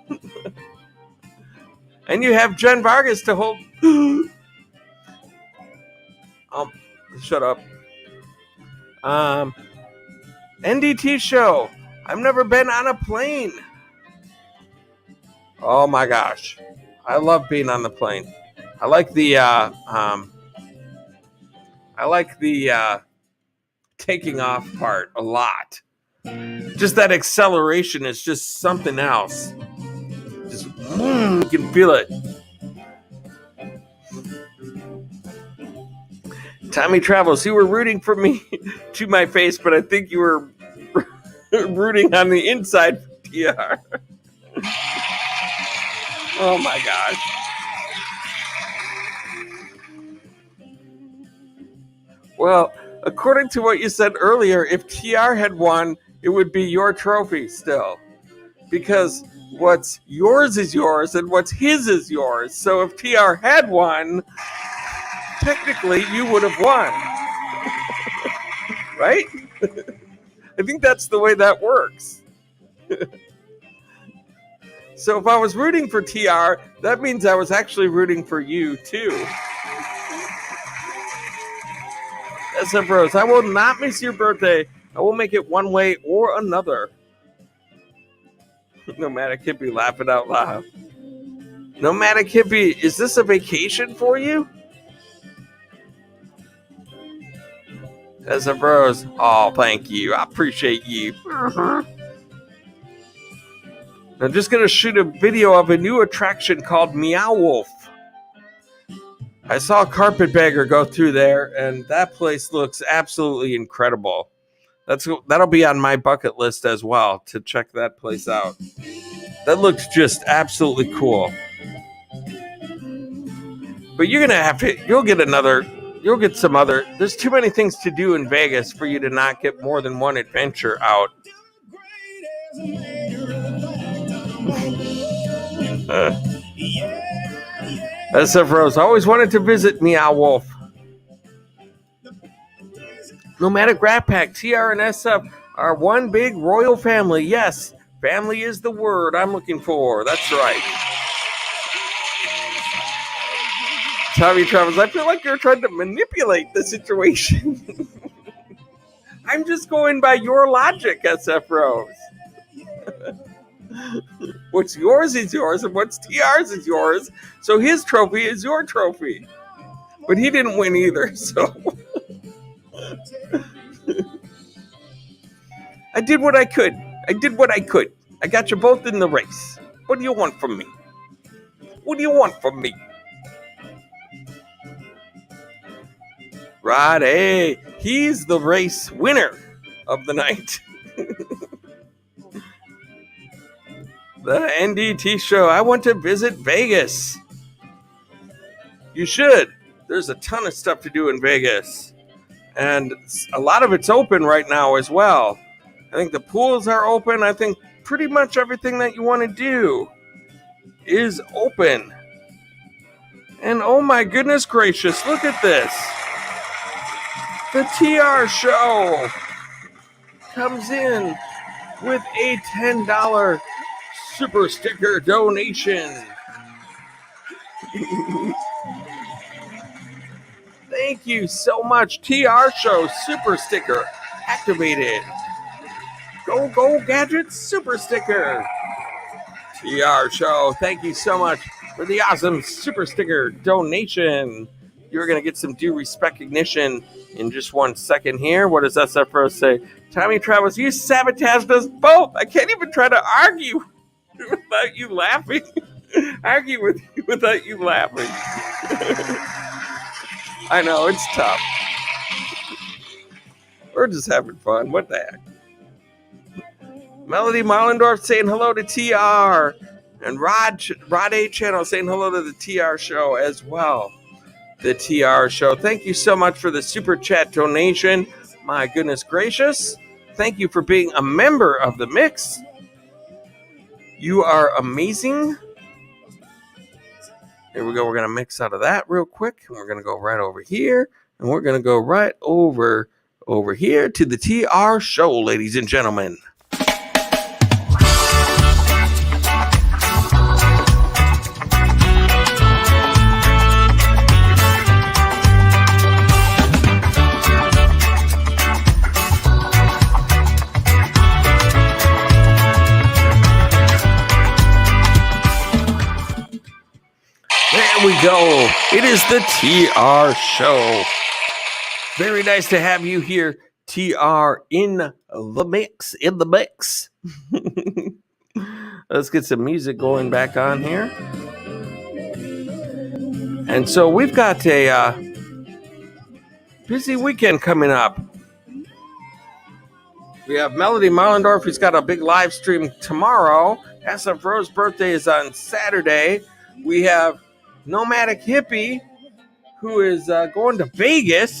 [SPEAKER 1] And you have Jen Vargas to hold. Shut up. NDT show. I've never been on a plane. Oh my gosh. I love being on the plane. I like the taking off part a lot. Just that acceleration is just something else. Just you can feel it. Tommy Travels, you were rooting for me to my face, but I think you were rooting on the inside for TR. Oh my gosh. Well, according to what you said earlier, if TR had won, it would be your trophy still. Because what's yours is yours and what's his is yours. So if TR had won, technically you would have won. Right? I think that's the way that works. So if I was rooting for TR, that means I was actually rooting for you too. SF Rose, I will not miss your birthday. I will make it one way or another. Nomadic Hippie laughing out loud. Nomadic Hippie, is this a vacation for you? SF Rose, oh, thank you. I appreciate you. I'm just going to shoot a video of a new attraction called Meow Wolf. I saw Carpetbagger go through there, and that place looks absolutely incredible. That'll be on my bucket list as well, to check that place out. That looks just absolutely cool. But you're going to you'll get another You'll get some other. There's too many things to do in Vegas for you to not get more than one adventure out. SF Rose always wanted to visit Meow Wolf. Nomadic Rat Pack, TR and SF are one big royal family. Yes, family is the word I'm looking for. That's right. Tommy Travels, I feel like you're trying to manipulate the situation. I'm just going by your logic, SF Rose. What's yours is yours, and what's TR's is yours. So his trophy is your trophy. But he didn't win either, so... I did what I could. I got you both in the race. What do you want from me? Rod A. He's the race winner of the night. The NDT show. I want to visit Vegas. You should. There's a ton of stuff to do in Vegas. And a lot of it's open right now as well. I think the pools are open. I think pretty much everything that you want to do is open. And oh my goodness gracious, look at this. The TR show comes in with a $10 super sticker donation. Thank you so much, TR show super sticker activated. Go Gadgets super sticker. TR show, thank you so much for the awesome super sticker donation. You're going to get some due respect recognition in just 1 second here. What does SF Rose say? Tommy Travels, you sabotaged us both. I can't even try to argue without you laughing. Argue with you without you laughing. I know, it's tough. We're just having fun. What the heck? Melody Marlendorf saying hello to TR. And Rod A Channel saying hello to the TR show as well. The TR show. Thank you so much for the super chat donation. My goodness gracious. Thank you for being a member of the mix. You are amazing. Here we go. We're going to mix out of that real quick. And we're going to go right over here. And we're going to go right over here to the TR show, ladies and gentlemen. There we go. It is the TR show. Very nice to have you here, TR, in the mix. Let's get some music going back on here. And so we've got a busy weekend coming up. We have Melody Marlendorf, who's got a big live stream tomorrow. SF Rose's birthday is on Saturday. We have Nomadic Hippie, who is going to Vegas.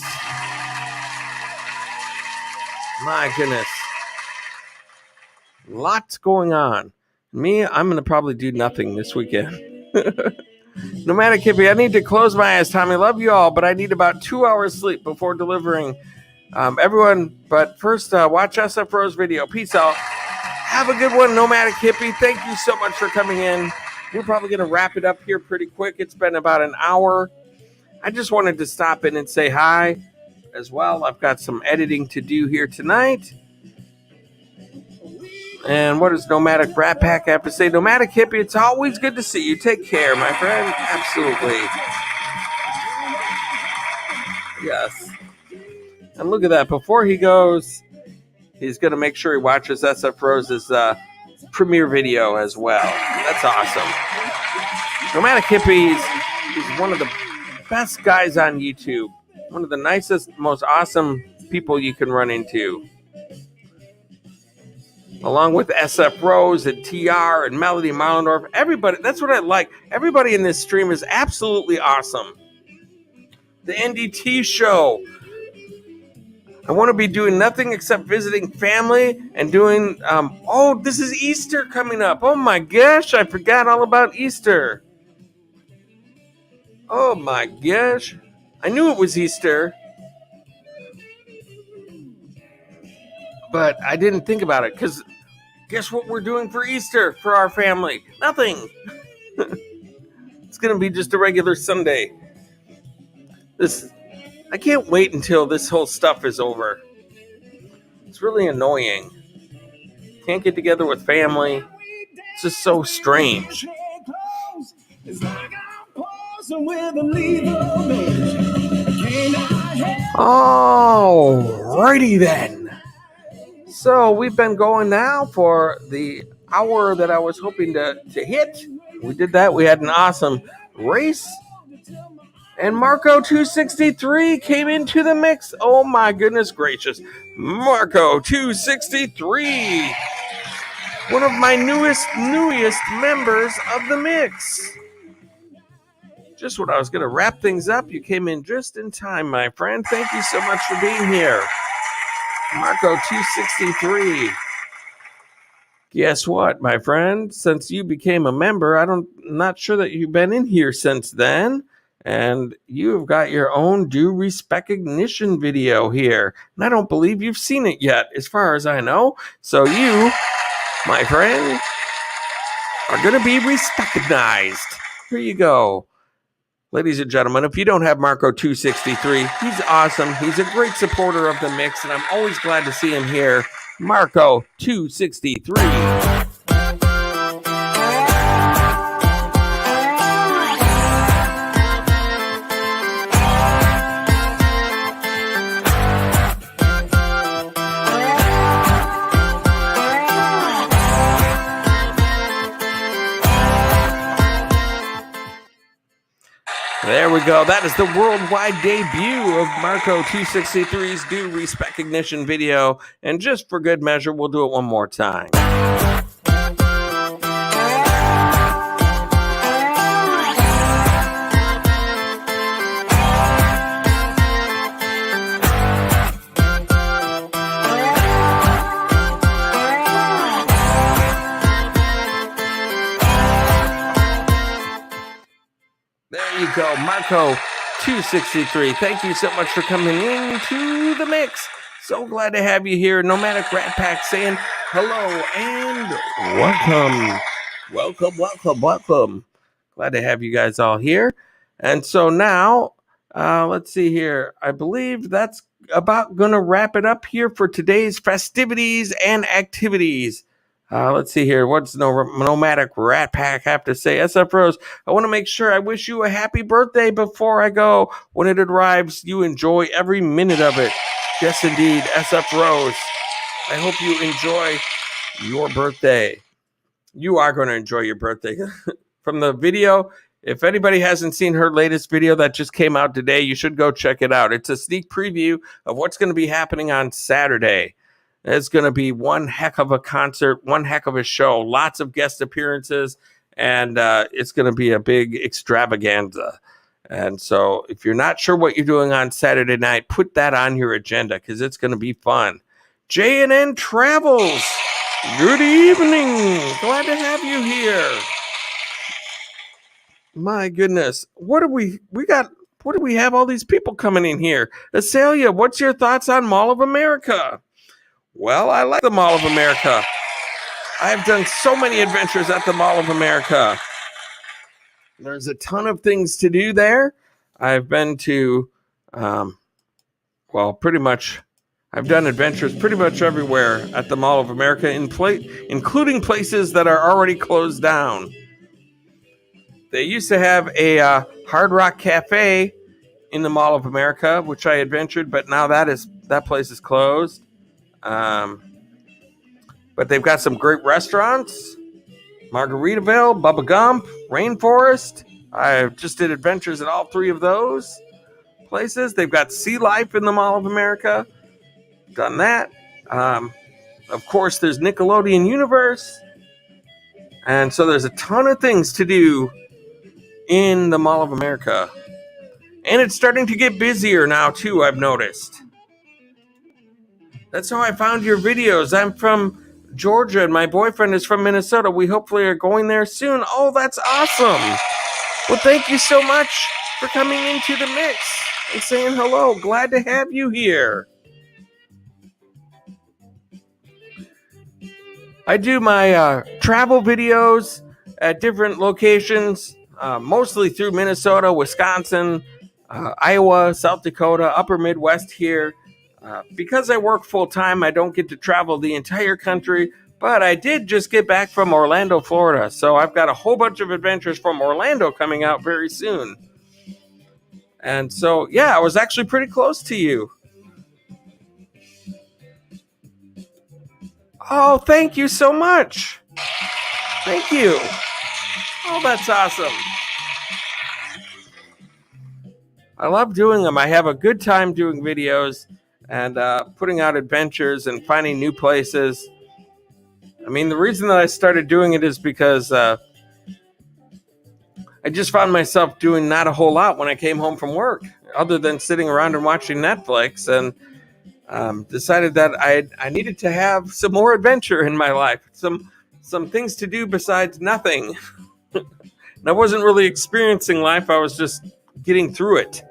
[SPEAKER 1] My goodness. Lots going on. Me, I'm going to probably do nothing this weekend. Nomadic Hippie, I need to close my eyes, Tommy. Love you all, but I need about 2 hours sleep before delivering. Everyone, but first, watch SF Rose video. Peace out. Have a good one, Nomadic Hippie. Thank you so much for coming in. We're probably going to wrap it up here pretty quick. It's been about an hour. I just wanted to stop in and say hi as well. I've got some editing to do here tonight. And what does Nomadic Rat Pack have to say? Nomadic Hippie, it's always good to see you. Take care, my friend. Absolutely. Yes. And look at that. Before he goes, he's going to make sure he watches SF Rose's premiere video as well. That's awesome. Nomadic Hippie is one of the best guys on YouTube. One of the nicest, most awesome people you can run into. Along with SF Rose and TR and Melody Marlendorf. Everybody, that's what I like. Everybody in this stream is absolutely awesome. the NDT show. I want to be doing nothing except visiting family and doing, this is Easter coming up. Oh my gosh, I forgot all about Easter. Oh my gosh. I knew it was Easter, but I didn't think about it because guess what we're doing for Easter for our family? Nothing. It's going to be just a regular Sunday. I can't wait until this whole stuff is over. It's really annoying. Can't get together with family. It's just so strange. Alrighty then. So we've been going now for the hour that I was hoping to hit. We did that. We had an awesome race. And Marco 263 came into the mix. Oh my goodness gracious. Marco 263. One of my newest members of the mix. Just when I was going to wrap things up, you came in just in time, my friend. Thank you so much for being here. Marco 263. Guess what, my friend? Since you became a member, I'm not sure that you've been in here since then. And you've got your own due recognition video here. And I don't believe you've seen it yet, as far as I know. So you, my friend, are going to be recognized. Here you go. Ladies and gentlemen, if you don't have Marco 263, he's awesome. He's a great supporter of the mix, and I'm always glad to see him here. Marco 263. There we go. That is the worldwide debut of Marco 263's due recognition video. And just for good measure, we'll do it one more time. Go, Marco 263. Thank you so much for coming into the mix. So glad to have you here. Nomadic Rat Pack saying hello and welcome. Welcome. Glad to have you guys all here. And so now, let's see here. I believe that's about going to wrap it up here for today's festivities and activities. Let's see here. What's Nomadic Rat Pack have to say? SF Rose, I want to make sure I wish you a happy birthday before I go. When it arrives, you enjoy every minute of it. Yes, indeed, SF Rose. I hope you enjoy your birthday. You are going to enjoy your birthday. From the video, if anybody hasn't seen her latest video that just came out today, you should go check it out. It's a sneak preview of what's going to be happening on Saturday. It's going to be one heck of a concert, one heck of a show, lots of guest appearances, and it's going to be a big extravaganza. And so if you're not sure what you're doing on Saturday night, put that on your agenda because it's going to be fun. J&N Travels, good evening. Glad to have you here. My goodness, what do we have all these people coming in here? Azalea, what's your thoughts on Mall of America? Well, I like the Mall of America. I've done so many adventures at the Mall of America. There's a ton of things to do there. I've been to, pretty much, I've done adventures pretty much everywhere at the Mall of America, including places that are already closed down. They used to have a Hard Rock Cafe in the Mall of America, which I adventured, but now that place is closed. But they've got some great restaurants. Margaritaville, Bubba Gump, Rainforest. I just did adventures at all three of those places. They've got Sea Life in the Mall of America. Done that. Of course, there's Nickelodeon Universe. And so there's a ton of things to do in the Mall of America. And it's starting to get busier now, too, I've noticed. That's how I found your videos. I'm from Georgia, and my boyfriend is from Minnesota. We hopefully are going there soon. Oh, that's awesome. Well, thank you so much for coming into the mix and saying hello. Glad to have you here. I do my travel videos at different locations, mostly through Minnesota, Wisconsin, Iowa, South Dakota, Upper Midwest here. Because I work full-time, I don't get to travel the entire country, but I did just get back from Orlando, Florida, so I've got a whole bunch of adventures from Orlando coming out very soon. And so, yeah, I was actually pretty close to you. Oh, thank you so much. Thank you. Oh, that's awesome. I love doing them. I have a good time doing videos and putting out adventures and finding new places. I mean, the reason that I started doing it is because I just found myself doing not a whole lot when I came home from work, other than sitting around and watching Netflix, and decided that I needed to have some more adventure in my life, some things to do besides nothing. And I wasn't really experiencing life. I was just getting through it.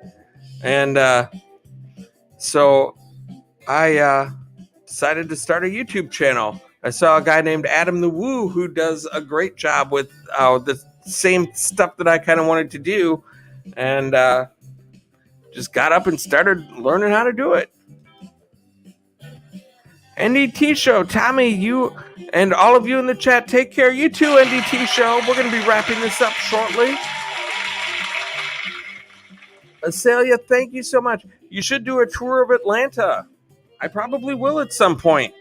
[SPEAKER 1] And so I decided to start a YouTube channel. I saw a guy named Adam the Woo who does a great job with the same stuff that I kind of wanted to do, and just got up and started learning how to do it. NDT Show, Tommy, you and all of you in the chat, take care. You too, NDT Show. We're going to be wrapping this up shortly. Azalea, thank you so much. You should do a tour of Atlanta. I probably will at some point.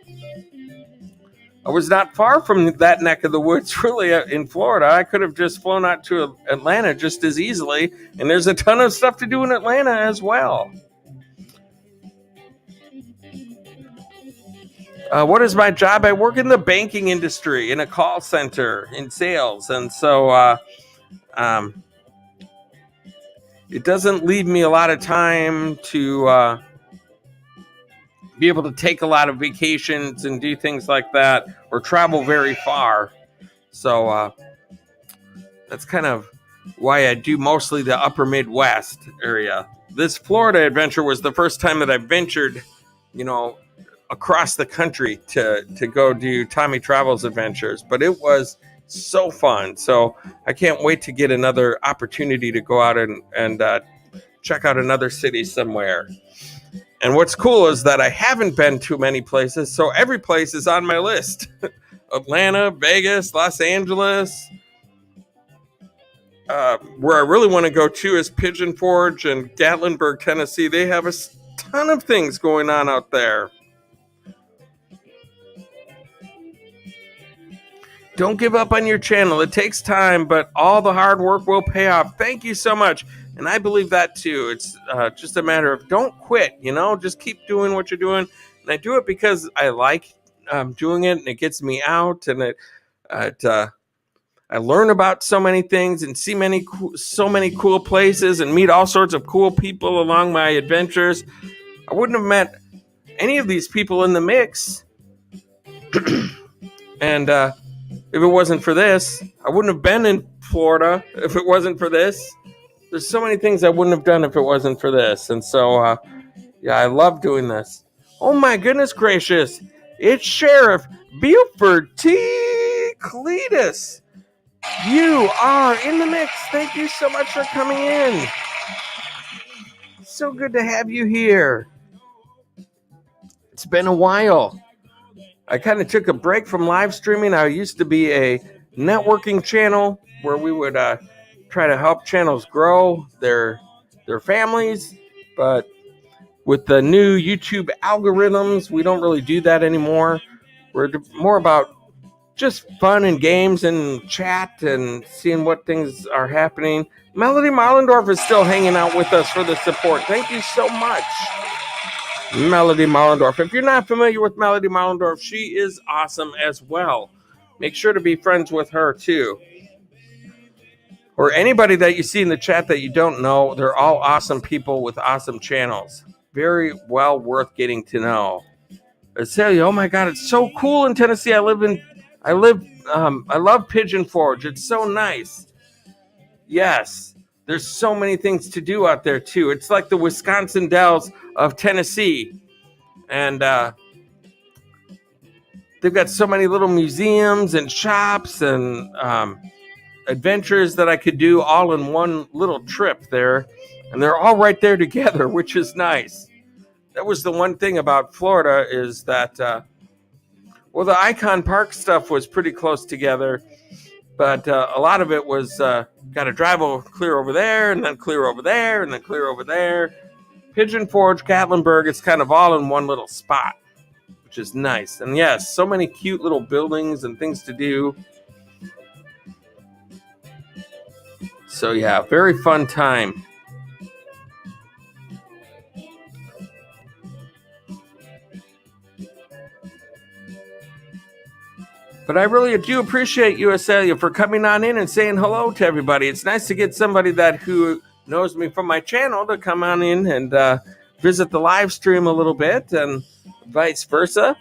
[SPEAKER 1] I was not far from that neck of the woods, really, in Florida. I could have just flown out to Atlanta just as easily, and there's a ton of stuff to do in Atlanta as well. What is my job? I work in the banking industry, in a call center, in sales, and so it doesn't leave me a lot of time to be able to take a lot of vacations and do things like that, or travel very far. So that's kind of why I do mostly the upper Midwest area. This Florida adventure was the first time that I ventured, across the country to go do Tommy Travels Adventures, but it was so fun. So I can't wait to get another opportunity to go out and check out another city somewhere. And what's cool is that I haven't been to many places, so every place is on my list. Atlanta, Vegas, Los Angeles. Where I really want to go to is Pigeon Forge and Gatlinburg, Tennessee. They have a ton of things going on out there. Don't give up on your channel. It takes time, but all the hard work will pay off. Thank you so much. And I believe that too. It's just a matter of don't quit, just keep doing what you're doing. And I do it because I like doing it, and it gets me out, and I learn about so many things and see so many cool places and meet all sorts of cool people along my adventures. I wouldn't have met any of these people in the mix. And if it wasn't for this, I wouldn't have been in Florida if it wasn't for this. There's so many things I wouldn't have done if it wasn't for this. And so, I love doing this. Oh my goodness gracious. It's Sheriff Buford T. Cletus. You are in the mix. Thank you so much for coming in. So good to have you here. It's been a while. I kind of took a break from live streaming. I used to be a networking channel where we would try to help channels grow their families, but with the new YouTube algorithms, we don't really do that anymore. We're more about just fun and games and chat and seeing what things are happening. Melody Marlendorf is still hanging out with us for the support. Thank you so much, Melody Marlendorf. If you're not familiar with Melody Marlendorf, she is awesome as well. Make sure to be friends with her too. or anybody that you see in the chat that you don't know, they're all awesome people with awesome channels. Very well worth getting to know. Azalea, oh my God, it's so cool in Tennessee. I love Pigeon Forge. It's so nice. Yes, there's so many things to do out there too. It's like the Wisconsin Dells of Tennessee, and they've got so many little museums and shops and adventures that I could do all in one little trip there, and they're all right there together, which is nice. That was the one thing about Florida is that, the Icon Park stuff was pretty close together, but a lot of it was got to drive clear over there, and then clear over there, and then clear over there. Pigeon Forge, Gatlinburg, it's kind of all in one little spot, which is nice. And yes, so many cute little buildings and things to do. So yeah, very fun time. But I really do appreciate you, Azalea, for coming on in and saying hello to everybody. It's nice to get somebody who knows me from my channel to come on in and visit the live stream a little bit, and vice versa.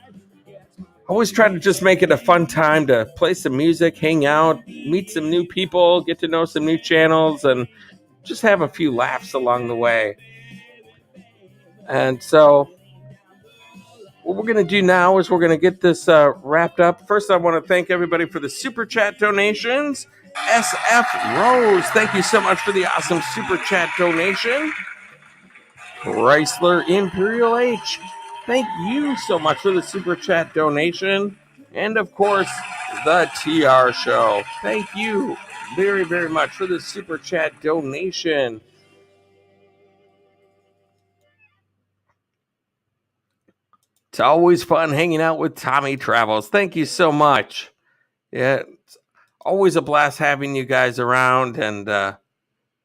[SPEAKER 1] Always try to just make it a fun time to play some music, hang out, meet some new people, get to know some new channels, and just have a few laughs along the way. And so what we're going to do now is we're going to get this wrapped up. First, I want to thank everybody for the Super Chat donations. SF Rose, thank you so much for the awesome Super Chat donation. Chrysler Imperial H, thank you so much for the Super Chat donation. And, of course, the TR Show, thank you very, very much for the Super Chat donation. It's always fun hanging out with Tommy Travels. Thank you so much. Yeah, it's always a blast having you guys around and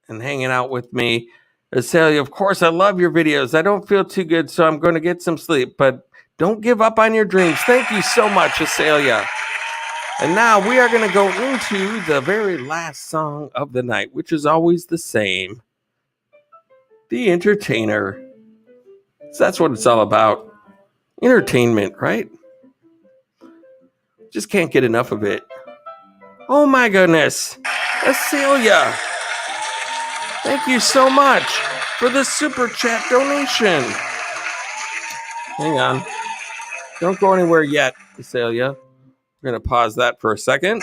[SPEAKER 1] hanging out with me. Azalea, of course, I love your videos. I don't feel too good, so I'm going to get some sleep. But don't give up on your dreams. Thank you so much, Azalea. And now we are going to go into the very last song of the night, which is always the same. The Entertainer. So that's what it's all about. Entertainment, right? Just can't get enough of it. Oh my goodness. Azalea, thank you so much for the Super Chat donation. Hang on. Don't go anywhere yet, Azalea. We're going to pause that for a second.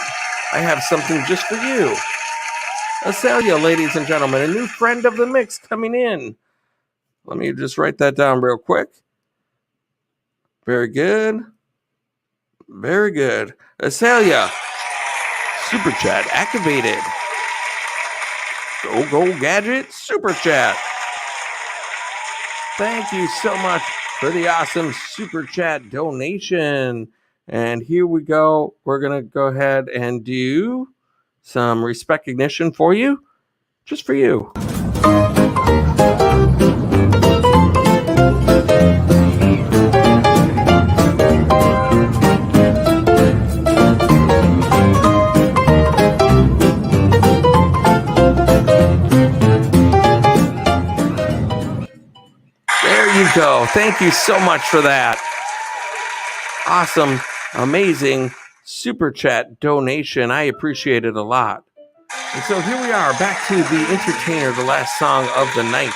[SPEAKER 1] I have something just for you. Azalea, ladies and gentlemen, a new friend of the mix coming in. Let me just write that down real quick. Very good. Very good. Azalea, Super Chat activated. Go Gadget, Super Chat. Thank you so much for the awesome Super Chat donation. And here we go. We're going to go ahead and do some recognition for you. Just for you. Go. Thank you so much for that. Awesome, amazing Super Chat donation. I appreciate it a lot. And so here we are, back to The Entertainer, the last song of the night.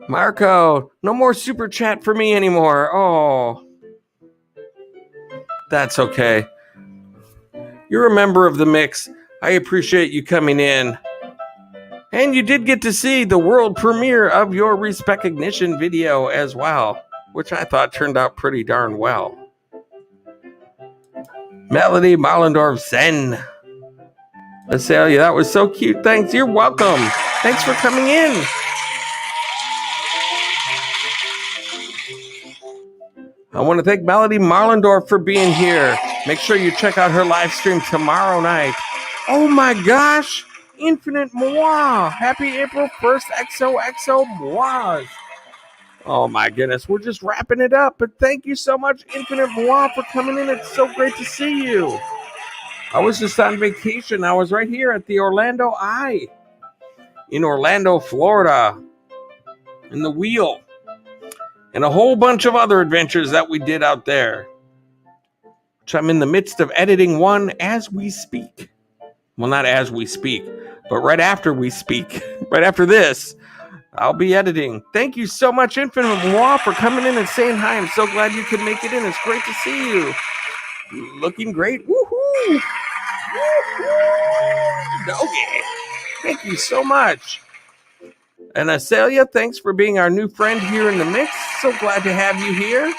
[SPEAKER 1] Marco, no more Super Chat for me anymore. Oh, that's okay. You're a member of the mix. I appreciate you coming in. And you did get to see the world premiere of your Respectignition video as well, which I thought turned out pretty darn well. Melody Mollendorf Zen. Azalea, that was so cute. Thanks. You're welcome. Thanks for coming in. I want to thank Melody Mollendorf for being here. Make sure you check out her live stream tomorrow night. Oh my gosh. Infinite Moi. Happy April 1st, XOXO Mois. Oh my goodness, we're just wrapping it up. But thank you so much, Infinite Moi, for coming in. It's so great to see you. I was just on vacation. I was right here at the Orlando Eye in Orlando, Florida, in the Wheel, and a whole bunch of other adventures that we did out there, which I'm in the midst of editing one as we speak. Well, not as we speak, but right after we speak, right after this, I'll be editing. Thank you so much, Infinite Moi, for coming in and saying hi. I'm so glad you could make it in. It's great to see you. Looking great. Woohoo! Woohoo! Doggy. Thank you so much. And Azelia, thanks for being our new friend here in the mix. So glad to have you here.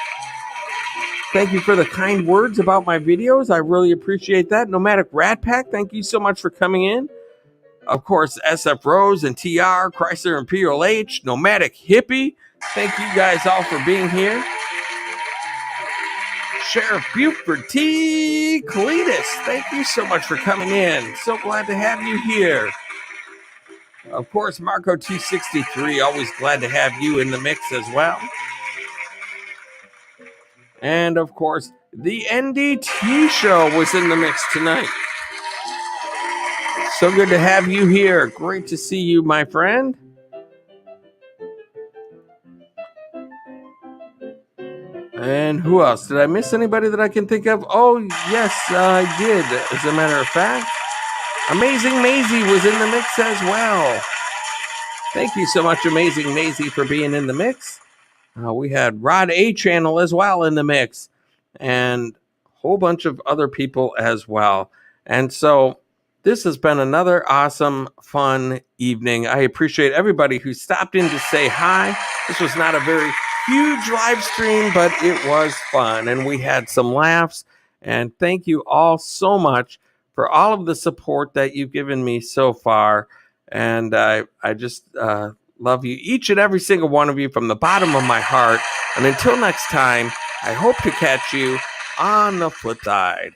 [SPEAKER 1] Thank you for the kind words about my videos. I really appreciate that. Nomadic Rat Pack, thank you so much for coming in. Of course, SF Rose and TR, Chrysler and PLH, Nomadic Hippie, thank you guys all for being here. Sheriff Buford T. Cletus, thank you so much for coming in. So glad to have you here. Of course, Marco T63, always glad to have you in the mix as well. And of course, the NDT show was in the mix tonight. So good to have you here. Great to see you, my friend. And who else? Did I miss anybody that I can think of? Oh, yes, I did. As a matter of fact, Amazing Maisie was in the mix as well. Thank you so much, Amazing Maisie, for being in the mix. We had Rod A Channel as well in the mix, and a whole bunch of other people as well. And so this has been another awesome, fun evening. I appreciate everybody who stopped in to say hi. This was not a very huge live stream, but it was fun, and we had some laughs. And thank you all so much for all of the support that you've given me so far. And I just love you, each and every single one of you, from the bottom of my heart. And until next time, I hope to catch you on the flip side.